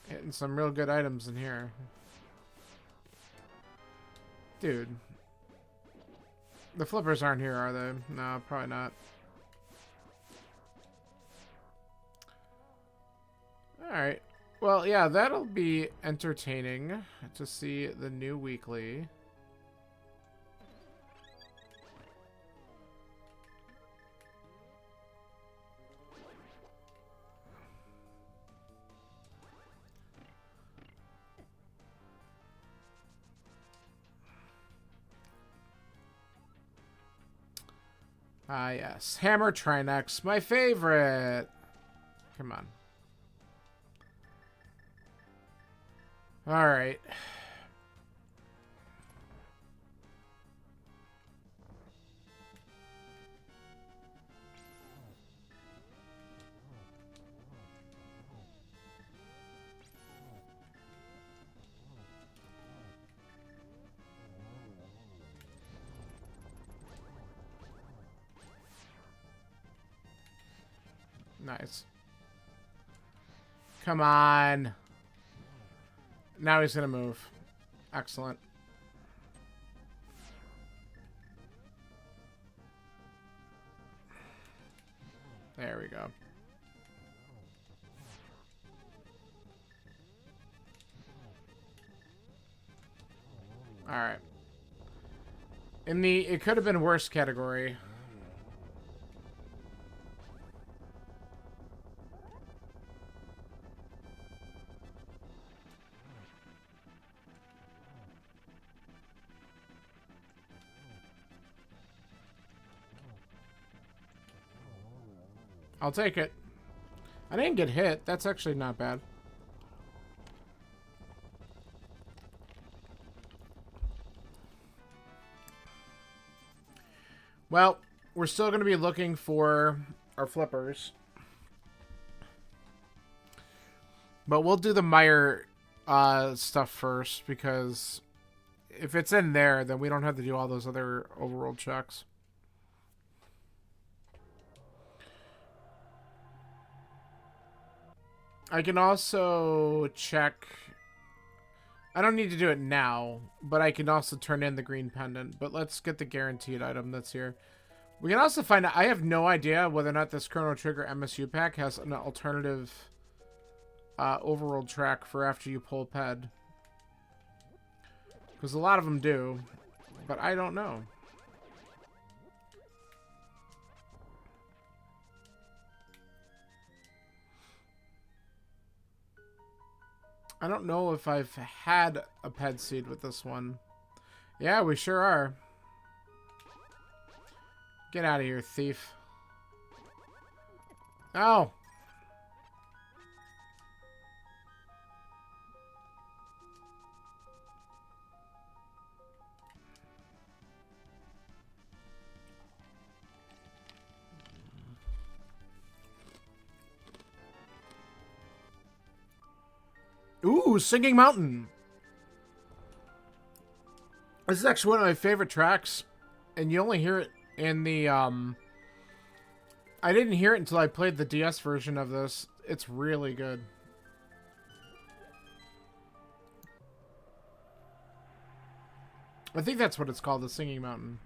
hitting some real good items in here. Dude. The flippers aren't here, are they? No, probably not. Alright. Well, yeah, that'll be entertaining to see the new weekly. Ah, yes. Hammer Trinex, my favorite. Come on. Alright. Nice. Come on. Now he's gonna move. Excellent. There we go. Alright. In the it could have been worse category. I'll take it. I didn't get hit. That's actually not bad. Well, we're still going to be looking for our flippers. But we'll do the Meyer stuff first, because if it's in there, then we don't have to do all those other overworld checks. I can also check... I don't need to do it now, but I can also turn in the green pendant. But let's get the guaranteed item that's here. We can also find out... I have no idea whether or not this Chrono Trigger MSU pack has an alternative overworld track for after you pull PED. Because a lot of them do, but I don't know. I don't know if I've had a PED seed with this one. Yeah, we sure are. Get out of here, thief. Oh! Ooh, Singing Mountain. This is actually one of my favorite tracks, and you only hear it in the, I didn't hear it until I played the DS version of this. It's really good. I think that's what it's called, the Singing Mountain.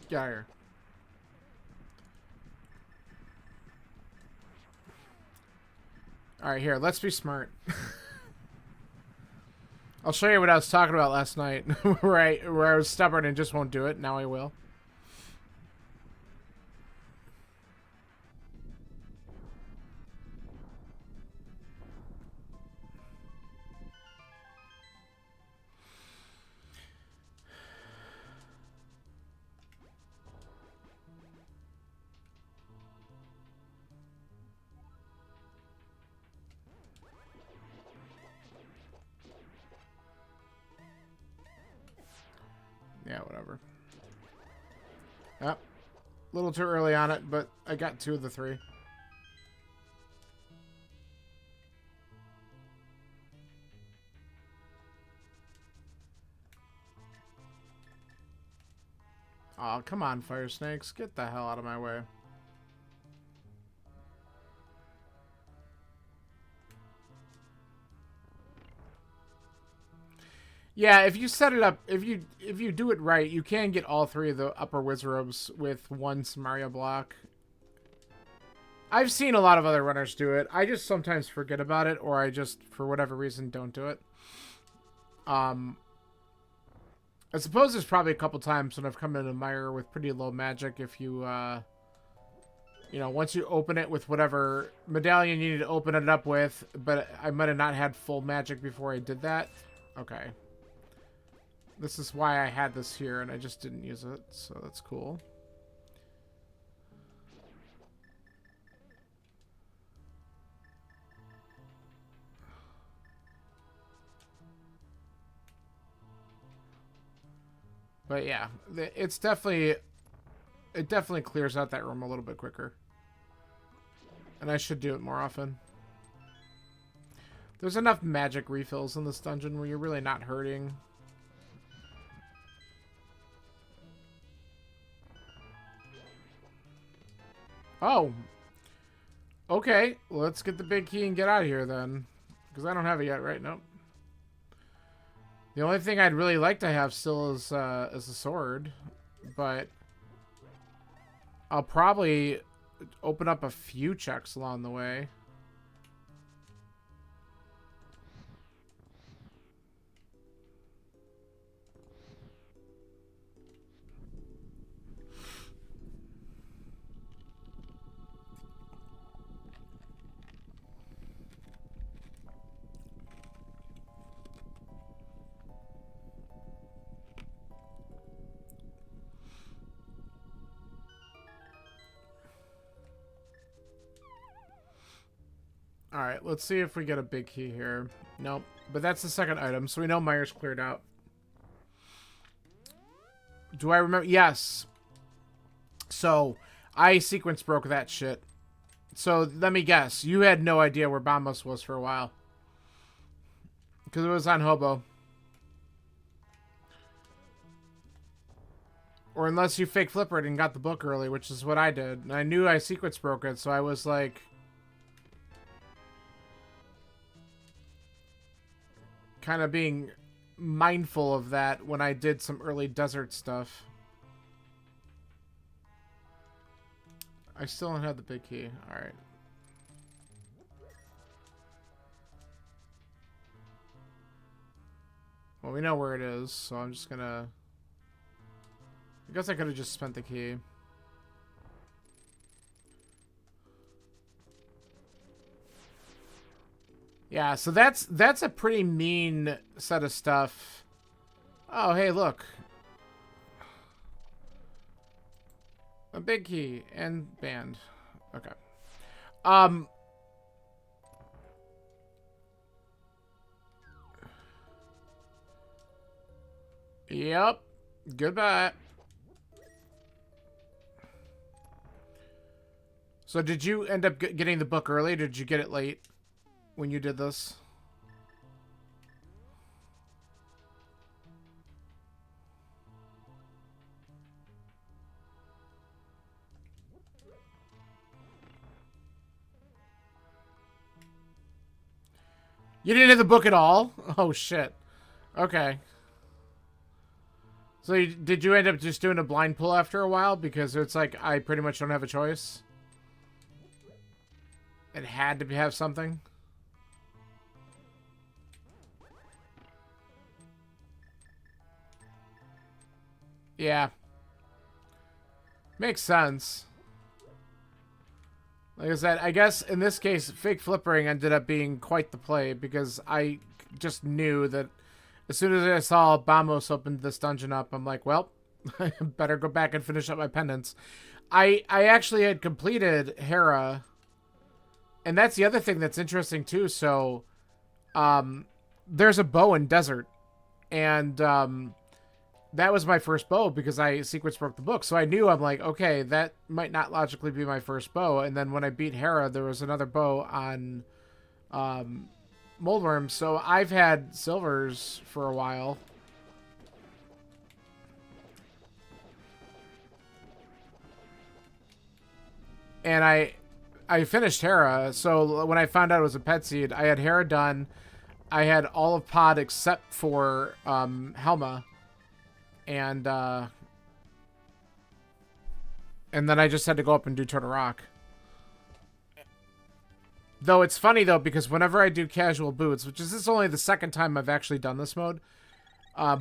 Get out of here. Alright, here, let's be smart. I'll show you what I was talking about last night. where I was stubborn and just won't do it. Now I will. Yeah, whatever. Yep. A little too early on it, but I got 2 of the 3. Oh, come on, fire snakes. Get the hell out of my way. Yeah, if you set it up, if you do it right, you can get all 3 of the upper wizards with 1 Samaria block. I've seen a lot of other runners do it. I just sometimes forget about it, or I just, for whatever reason, don't do it. I suppose there's probably a couple times when I've come into Mire with pretty low magic if you, you know, once you open it with whatever medallion you need to open it up with, but I might have not had full magic before I did that. Okay. This is why I had this here, and I just didn't use it, so that's cool. But yeah, it's definitely... It definitely clears out that room a little bit quicker. And I should do it more often. There's enough magic refills in this dungeon where you're really not hurting. Oh. Okay, well, let's get the big key and get out of here then. Because I don't have it yet, right? Nope. The only thing I'd really like to have still is a sword. But I'll probably open up a few checks along the way. Alright, let's see if we get a big key here. Nope. But that's the second item, so we know Mire's cleared out. Do I remember? Yes. So, I sequence broke that shit. So, let me guess. You had no idea where Bombos was for a while. Because it was on Hobo. Or unless you fake flipper it and got the book early, which is what I did. And I knew I sequence broke it, so I was like... kind of being mindful of that when I did some early desert stuff. I still don't have the big key. Alright. Well, we know where it is, so I'm just gonna... I guess I could have just spent the key. Yeah, so that's a pretty mean set of stuff. Oh, hey, look. A big key and band. Okay. Yep. Goodbye. So did you end up getting the book early? Did you get it late when you did this? You didn't have the book at all? Oh, shit. Okay. So did you end up just doing a blind pull after a while? Because it's like, I pretty much don't have a choice. It had to have something. Yeah. Makes sense. Like I said, I guess in this case, fake flippering ended up being quite the play because I just knew that as soon as I saw Bamos open this dungeon up, I'm like, well, I better go back and finish up my pendants. I actually had completed Hera, and that's the other thing that's interesting too. So, there's a bow in Desert, and that was my first bow because I sequence broke the book. So I knew, I'm like, okay, that might not logically be my first bow. And then when I beat Hera, there was another bow on Moldworm. So I've had silvers for a while. And I finished Hera. So when I found out it was a pet seed, I had Hera done. I had all of Pod except for Helma. And then I just had to go up and do Turtle Rock. Though it's funny, though, because whenever I do casual boots, which is this only the second time I've actually done this mode,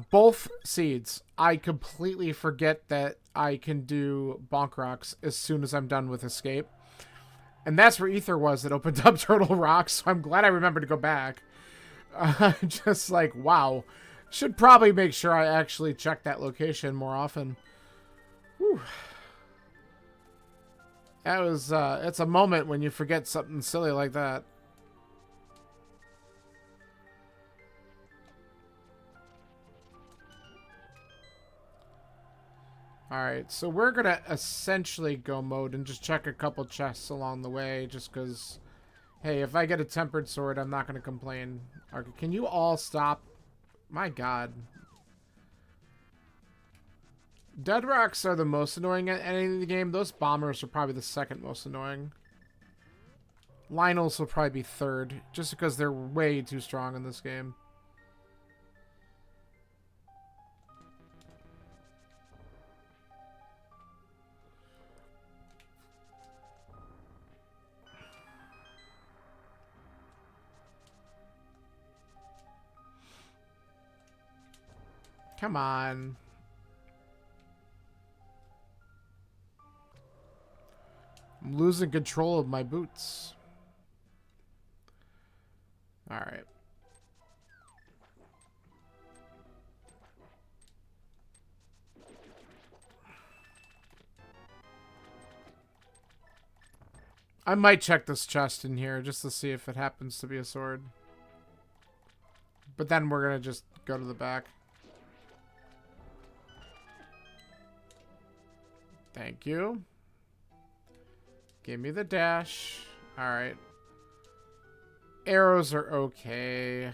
both seeds, I completely forget that I can do Bonk Rocks as soon as I'm done with Escape. And that's where Ether was that opened up Turtle Rock, so I'm glad I remembered to go back. Just like, wow. Should probably make sure I actually check that location more often. Whew. That was, it's a moment when you forget something silly like that. Alright, so we're gonna essentially go mode and just check a couple chests along the way, just because, hey, if I get a tempered sword, I'm not gonna complain. Okay, can you all stop? My god. Dead rocks are the most annoying at any of the game. Those bombers are probably the second most annoying. Lionels will probably be third, just because they're way too strong in this game. Come on. I'm losing control of my boots. Alright. I might check this chest in here just to see if it happens to be a sword. But then we're gonna just go to the back. Thank you. Give me the dash. Alright. Arrows are okay.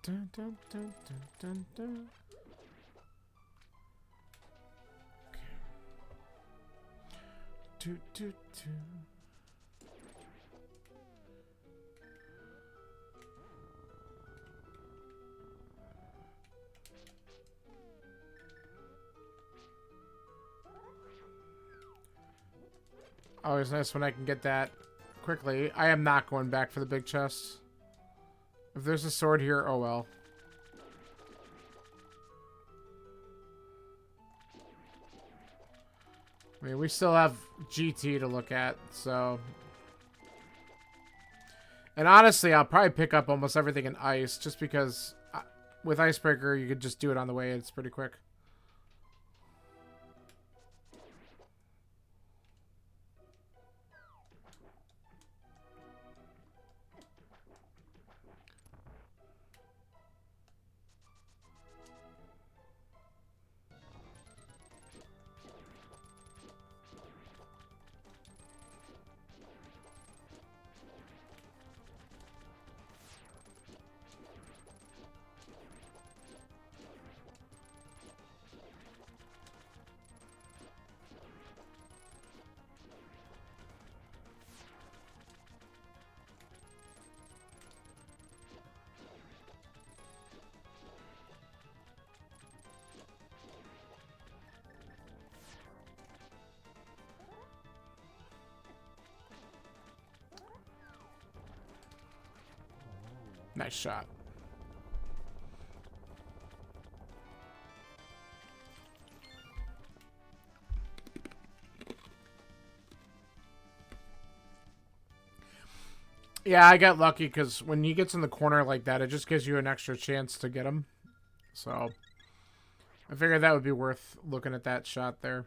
Dun, dun, dun, dun, dun, dun. Okay. Do, do, do. Always nice when I can get that quickly. I am not going back for the big chest. If there's a sword here, oh well. I mean, we still have GT to look at, so... And honestly, I'll probably pick up almost everything in ice, just because with Icebreaker, you could just do it on the way, it's pretty quick. Nice shot. Yeah, I got lucky because when he gets in the corner like that, it just gives you an extra chance to get him. So, I figured that would be worth looking at that shot there.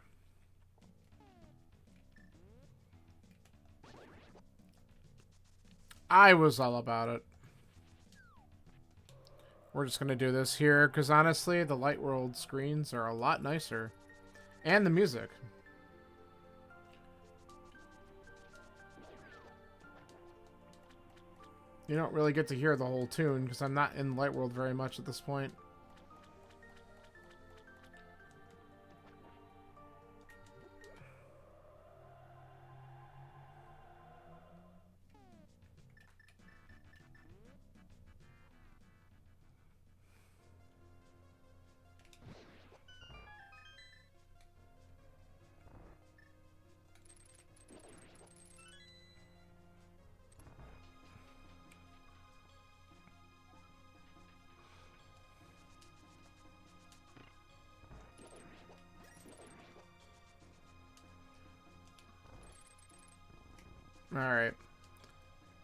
I was all about it. We're just going to do this here because honestly, the Light World screens are a lot nicer. And the music. You don't really get to hear the whole tune because I'm not in Light World very much at this point. Alright.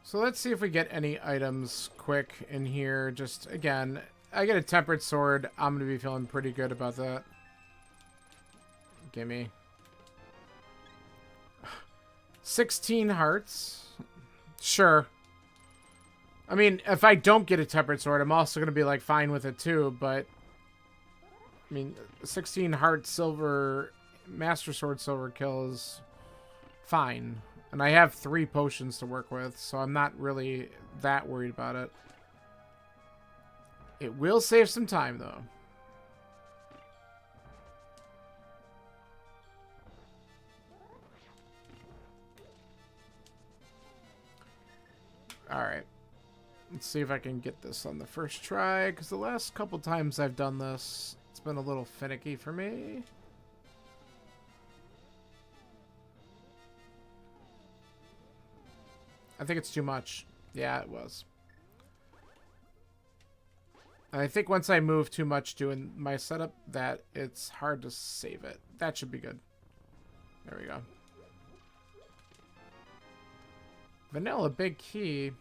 So let's see if we get any items quick in here. Just, again, I get a tempered sword. I'm going to be feeling pretty good about that. Gimme. 16 hearts. Sure. I mean, if I don't get a tempered sword, I'm also going to be, like, fine with it too, but... I mean, 16 heart silver... Master Sword silver kill is... fine. And I have 3 potions to work with, so I'm not really that worried about it. It will save some time, though. Alright. Let's see if I can get this on the first try, because the last couple times I've done this, it's been a little finicky for me. I think it's too much. Yeah, it was. And I think once I move too much doing my setup, that it's hard to save it. That should be good. There we go. Vanilla, big key.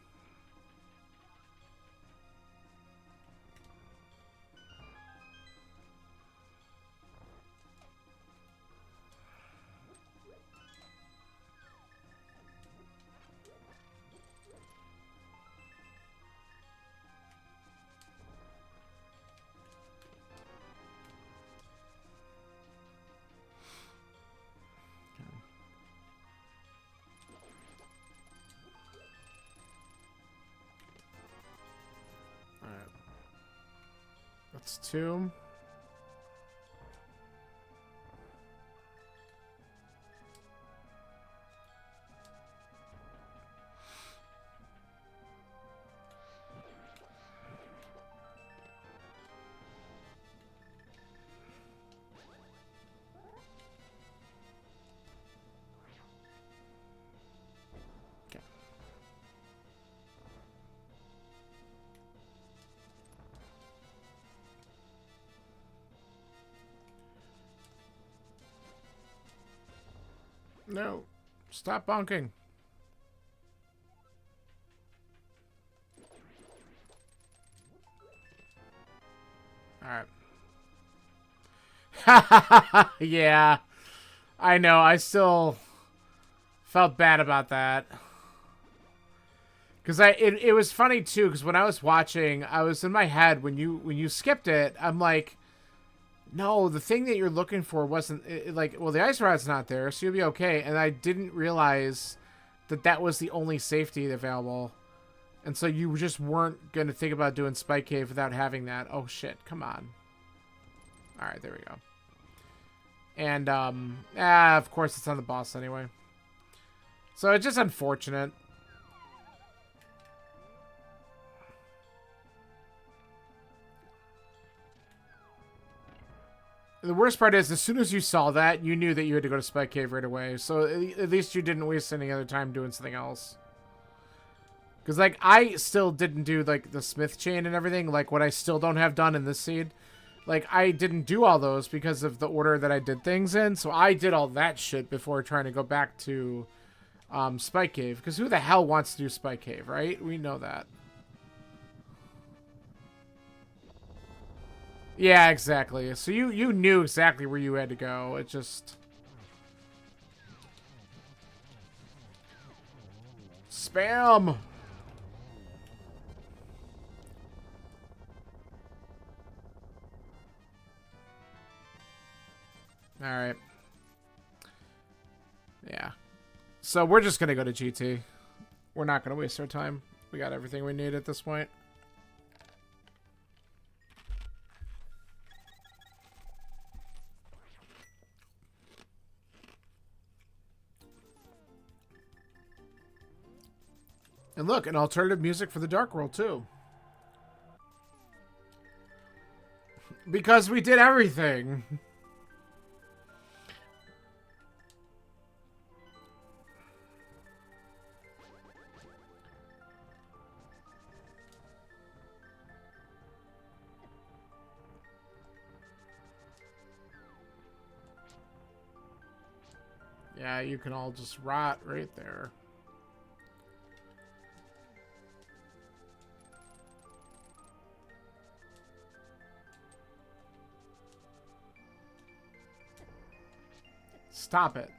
That's 2. Okay. No. Stop bonking. Alright. Yeah. I know. I still felt bad about that. Because it was funny, too, because when I was watching, I was in my head, when you skipped it, I'm like... No, the thing that you're looking for wasn't, like, well, the ice rod's not there, so you'll be okay. And I didn't realize that that was the only safety available. And so you just weren't going to think about doing Spike Cave without having that. Oh, shit. Come on. All right, there we go. And, of course, it's on the boss anyway. So it's just unfortunate. The worst part is, as soon as you saw that, you knew that you had to go to Spike Cave right away. So at least you didn't waste any other time doing something else. Because, like, I still didn't do, like, the smith chain and everything. Like, what I still don't have done in this seed. Like, I didn't do all those because of the order that I did things in. So I did all that shit before trying to go back to Spike Cave. Because who the hell wants to do Spike Cave, right? We know that. Yeah, exactly. So you knew exactly where you had to go. It just... Spam! Alright. Yeah. So we're just gonna go to GT. We're not gonna waste our time. We got everything we need at this point. And look, an alternative music for the Dark World, too. Because we did everything. Yeah, you can all just rot right there. Stop it.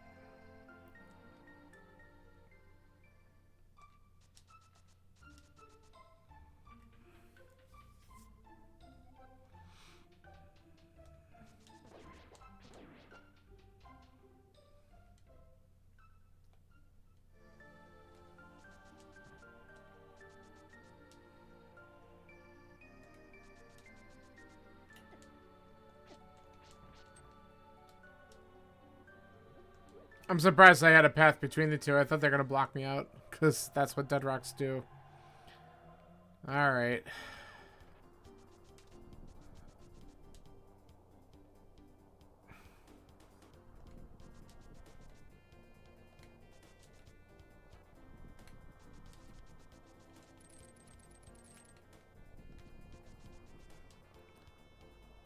I'm surprised I had a path between the two. I thought they're going to block me out, because that's what dead rocks do. Alright.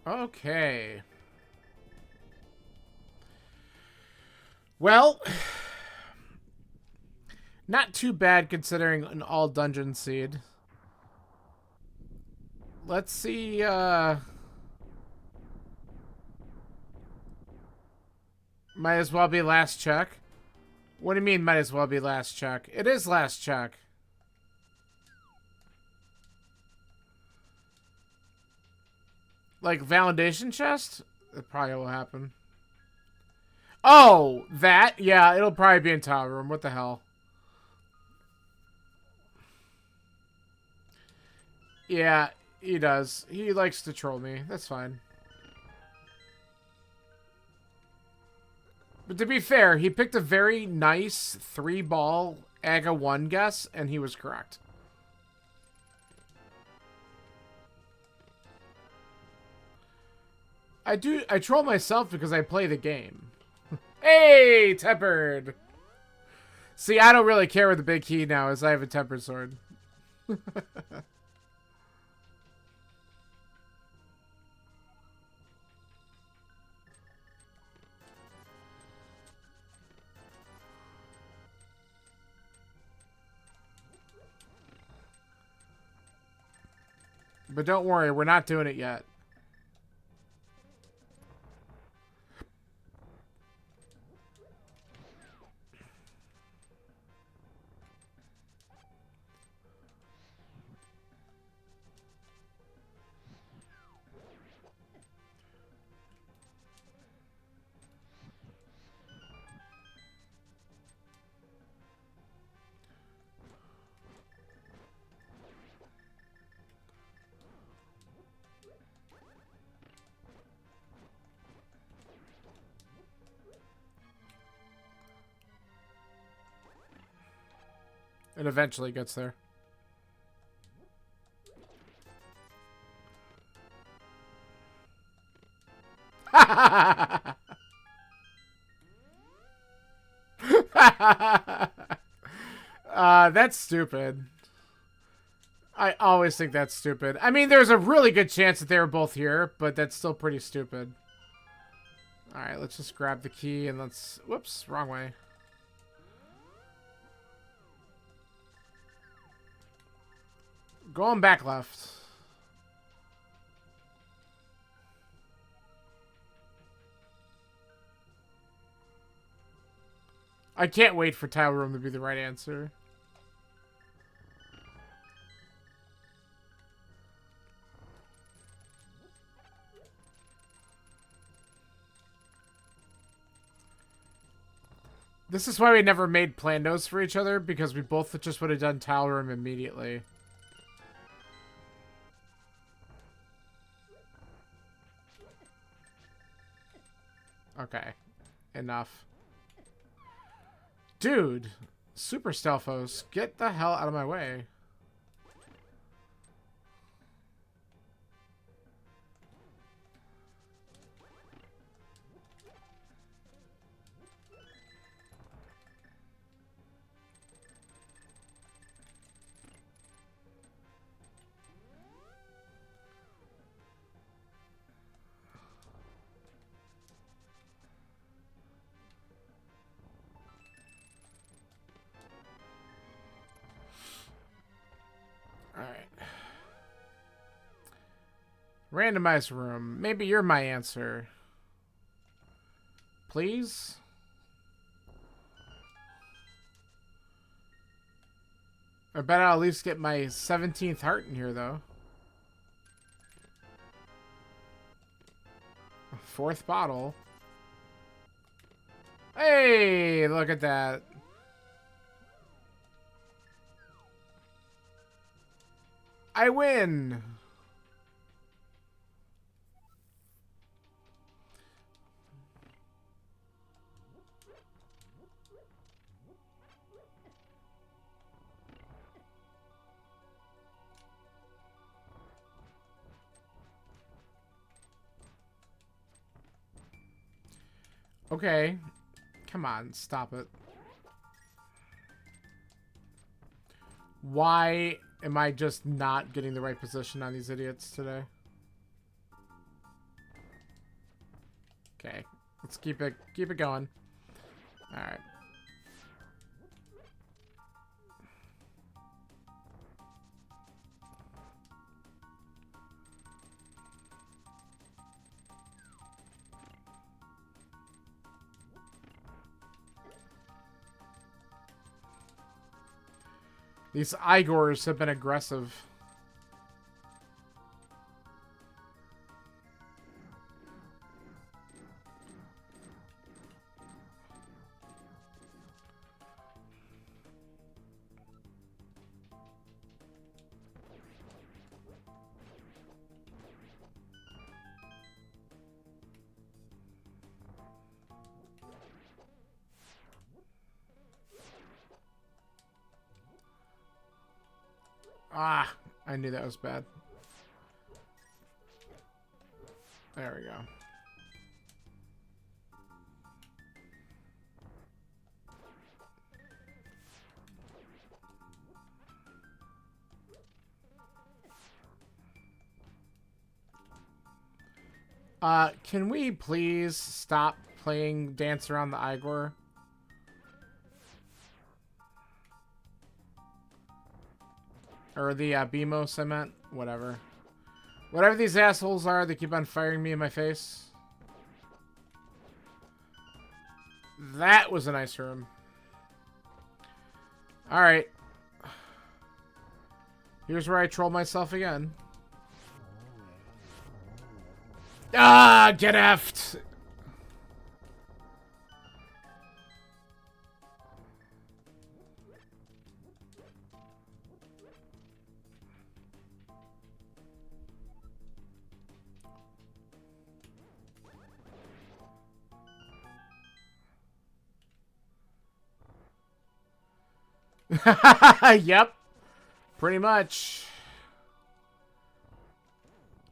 Okay. Well, not too bad considering an all dungeon seed. Let's see, might as well be last check. What do you mean might as well be last check? It is last check. Like validation chest? That probably will happen. Oh, that? Yeah, it'll probably be in Tower Room. What the hell? Yeah, he does. He likes to troll me. That's fine. But to be fair, he picked a very nice 3-ball Aga 1 guess, and he was correct. I troll myself because I play the game. Hey, Tempered! See, I don't really care with the big key now, as I have a Tempered Sword. But don't worry, we're not doing it yet. It eventually gets there. That's stupid. I always think that's stupid. I mean, there's a really good chance that they were both here, but that's still pretty stupid. Alright, let's just grab the key and let's... Whoops, wrong way. Going back left. I can't wait for tile room to be the right answer. This is why we never made plandos for each other, because we both just would have done tile room immediately. Okay. Enough. Dude! Super Stealthos, get the hell out of my way. Alright. Randomized room. Maybe you're my answer. Please? I bet I'll at least get my 17th heart in here, though. 4th bottle. Hey, look at that. I win! Okay. Come on, stop it. Why am I just not getting the right position on these idiots today? Okay. Let's keep it going. Alright. These Igors have been aggressive. Ah, I knew that was bad. There we go. Can we please stop playing Dance Around the Igor? Or the BMO I meant. Whatever. Whatever these assholes are, they keep on firing me in my face. That was a nice room. Alright. Here's where I troll myself again. Ah, get effed! Yep. Pretty much.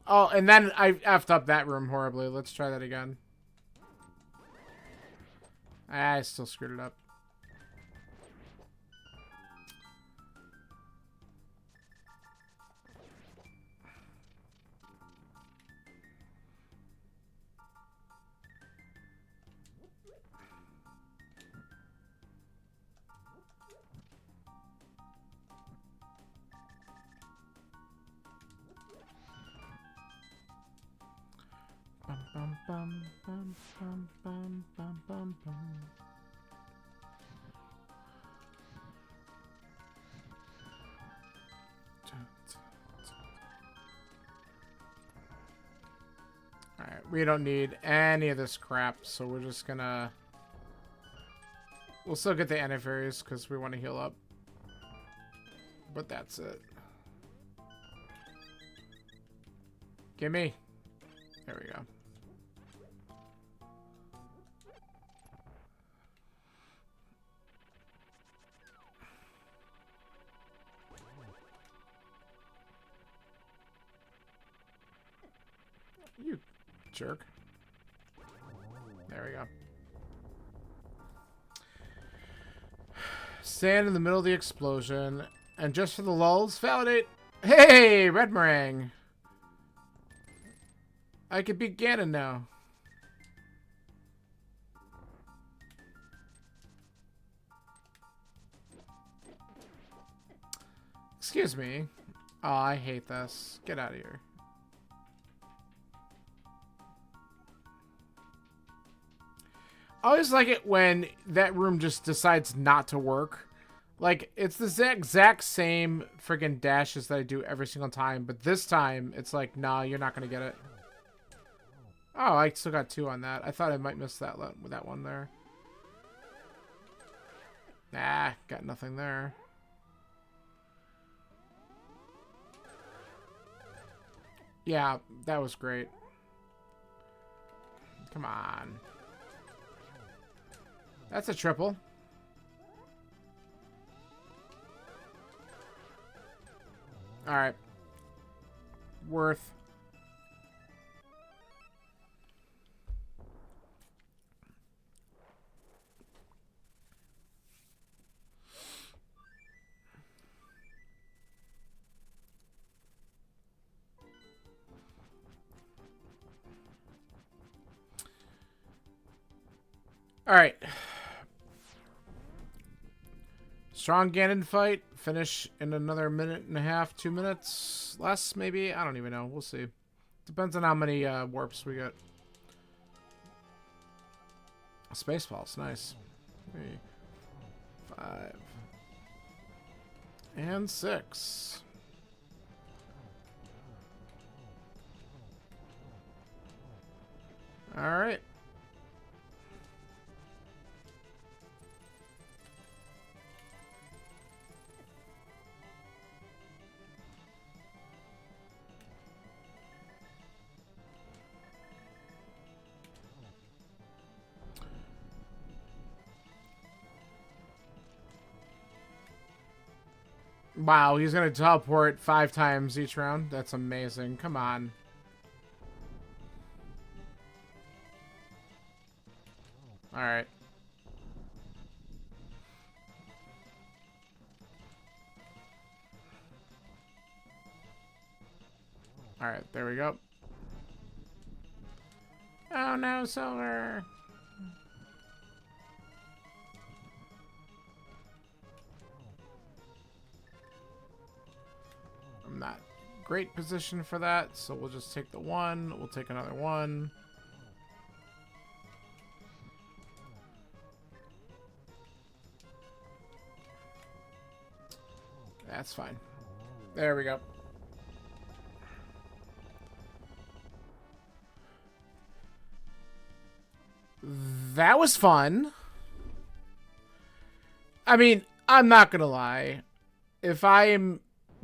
Oh, and then I effed up that room horribly. Let's try that again. I still screwed it up. Bum, bum, bum, bum, bum, bum, bum, bum, bum. Alright, we don't need any of this crap, so we're just gonna... We'll still get the antivirus because we want to heal up. But that's it. Gimme. There we go. You jerk. There we go. Stand in the middle of the explosion. And just for the lulz, validate. Hey, red meringue. I could beat Ganon now. Excuse me. Oh, I hate this. Get out of here. I always like it when that room just decides not to work. Like, it's the exact same friggin' dashes that I do every single time, but this time, it's like, nah, you're not gonna get it. Oh, I still got 2 on that. I thought I might miss that one there. Nah, got nothing there. Yeah, that was great. Come on. That's a triple. Alright. Worth. Alright. Strong Ganon fight. Finish in another minute and a half, 2 minutes. Less, maybe? I don't even know. We'll see. Depends on how many warps we get. Spaceballs. Nice. 3, 5. And 6. Alright. Wow, he's gonna teleport 5 times each round? That's amazing. Come on. Alright. Alright, there we go. Oh no, silver! I'm not great position for that, so we'll just take the 1. We'll take another 1. That's fine. There we go. That was fun. I mean, I'm not gonna lie. If I am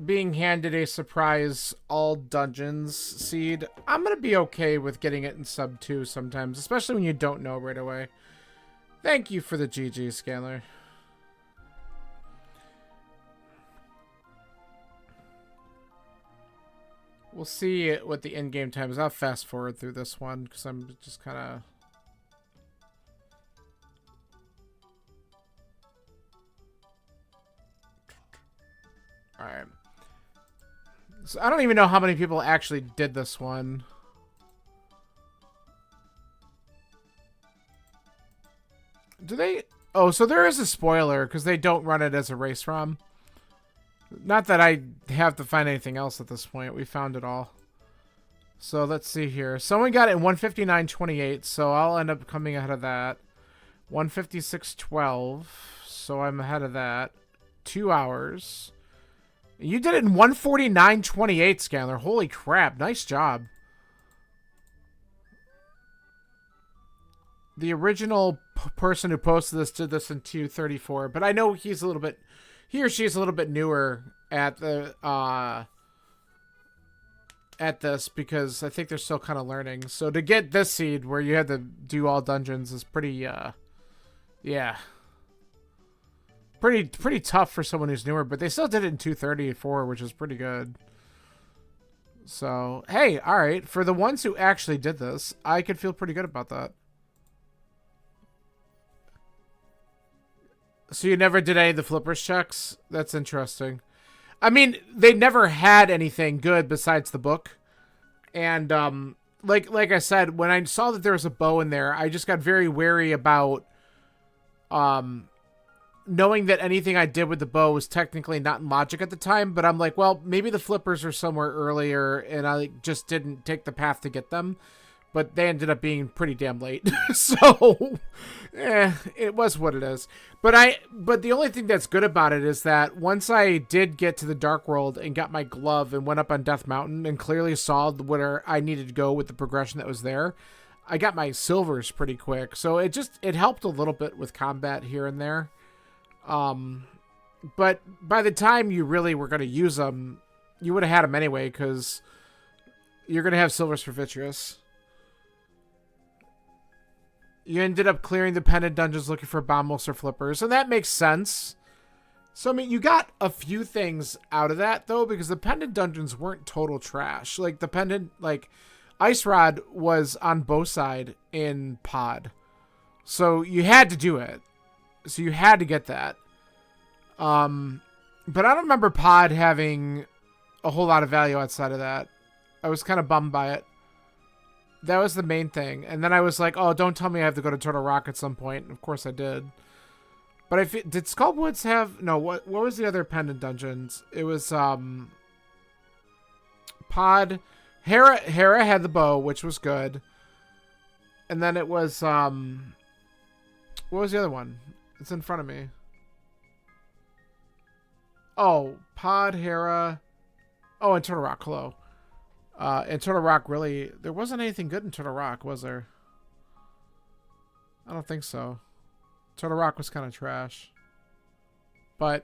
being handed a surprise all dungeons seed, I'm gonna be okay with getting it in sub 2 sometimes, especially when you don't know right away. Thank you for the GG, Scanner. We'll see what the in-game time is. I'll fast forward through this one because I'm just kind of... Alright. So I don't even know how many people actually did this one. Do they... Oh, so there is a spoiler because they don't run it as a race ROM. Not that I have to find anything else at this point. We found it all. So let's see here. Someone got it in 159.28, so I'll end up coming ahead of that. 156.12, so I'm ahead of that. 2 hours. You did it in 149.28, Scanler. Holy crap. Nice job. The original person who posted this did this in 2:34, but I know he or she is a little bit newer at the at this because I think they're still kind of learning. So to get this seed where you had to do all dungeons is pretty yeah. Pretty tough for someone who's newer, but they still did it in 2:34, which is pretty good. So, hey, all right, for the ones who actually did this, I could feel pretty good about that. So you never did any of the flippers checks? That's interesting. I mean, they never had anything good besides the book. And like I said, when I saw that there was a bow in there, I just got very wary about knowing that anything I did with the bow was technically not in logic at the time, but I'm like, well, maybe the flippers are somewhere earlier and I just didn't take the path to get them. But they ended up being pretty damn late. So, it was what it is. But the only thing that's good about it is that once I did get to the Dark World and got my glove and went up on Death Mountain and clearly saw where I needed to go with the progression that was there, I got my silvers pretty quick. So it helped a little bit with combat here and there. But by the time you really were going to use them, you would have had them anyway because you're going to have silvers for Vitreous. You ended up clearing the pendant dungeons looking for bombos or flippers, and that makes sense. So, I mean, you got a few things out of that, though, because the pendant dungeons weren't total trash. Like, the pendant, like, Ice Rod was on both sides in Pod. So, you had to do it. So, you had to get that. But I don't remember Pod having a whole lot of value outside of that. I was kind of bummed by it. That was the main thing. And then I was like, oh, don't tell me I have to go to Turtle Rock at some point. And of course I did. But did Skullwoods have... No, what was the other pendant dungeons? It was, Pod... Hera had the bow, which was good. And then it was, what was the other one? It's in front of me. Oh, Pod, Hera... Oh, and Turtle Rock, hello. And Turtle Rock really... There wasn't anything good in Turtle Rock, was there? I don't think so. Turtle Rock was kind of trash. But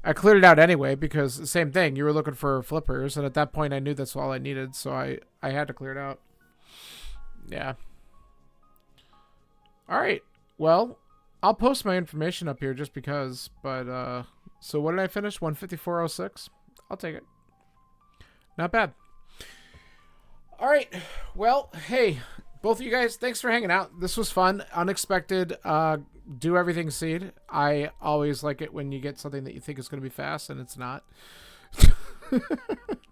I cleared it out anyway because the same thing. You were looking for flippers, and at that point I knew that's all I needed, so I had to clear it out. Yeah. Alright. Well, I'll post my information up here just because, but, so what did I finish? 154.06? I'll take it. Not bad. All right. Well, hey, both of you guys, thanks for hanging out. This was fun. Unexpected. Do everything seed. I always like it when you get something that you think is going to be fast and it's not.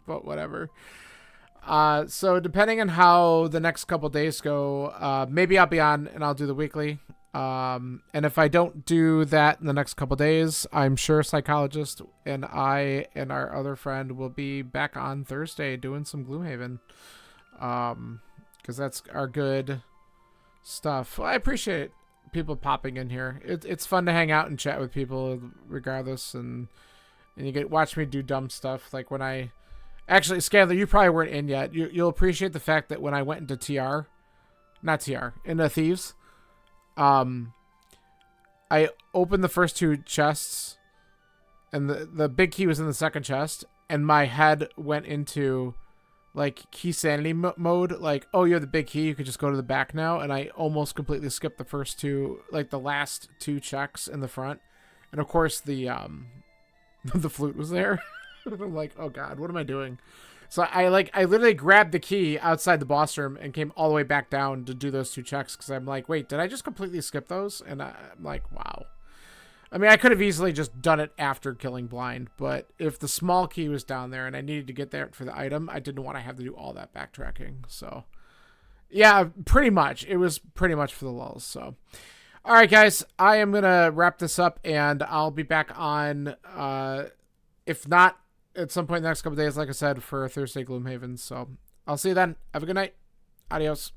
But whatever. So depending on how the next couple days go, maybe I'll be on and I'll do the weekly. And if I don't do that in the next couple days, I'm sure Psychologist and I and our other friend will be back on Thursday doing some Gloomhaven. Because that's our good stuff. Well, I appreciate people popping in here. It's fun to hang out and chat with people regardless, and you watch me do dumb stuff. Like when I actually, Scanler, you probably weren't in yet. You'll appreciate the fact that when I went into into Thieves, I opened the first two chests, and the big key was in the second chest, and my head went into like key sanity mode, like, oh, you have the big key, you could just go to the back now. And I almost completely skipped the first two, like the last two checks in the front. And of course the the flute was there. I'm like, oh god, what am I doing? So I literally grabbed the key outside the boss room and came all the way back down to do those two checks, because I'm like, wait, did I just completely skip those? And I'm like, wow. I mean, I could have easily just done it after killing Blind, but if the small key was down there and I needed to get there for the item, I didn't want to have to do all that backtracking. So, yeah, pretty much. It was pretty much for the lulz. So, all right, guys, I am going to wrap this up, and I'll be back on, if not at some point in the next couple of days, like I said, for Thursday Gloomhaven. So, I'll see you then. Have a good night. Adios.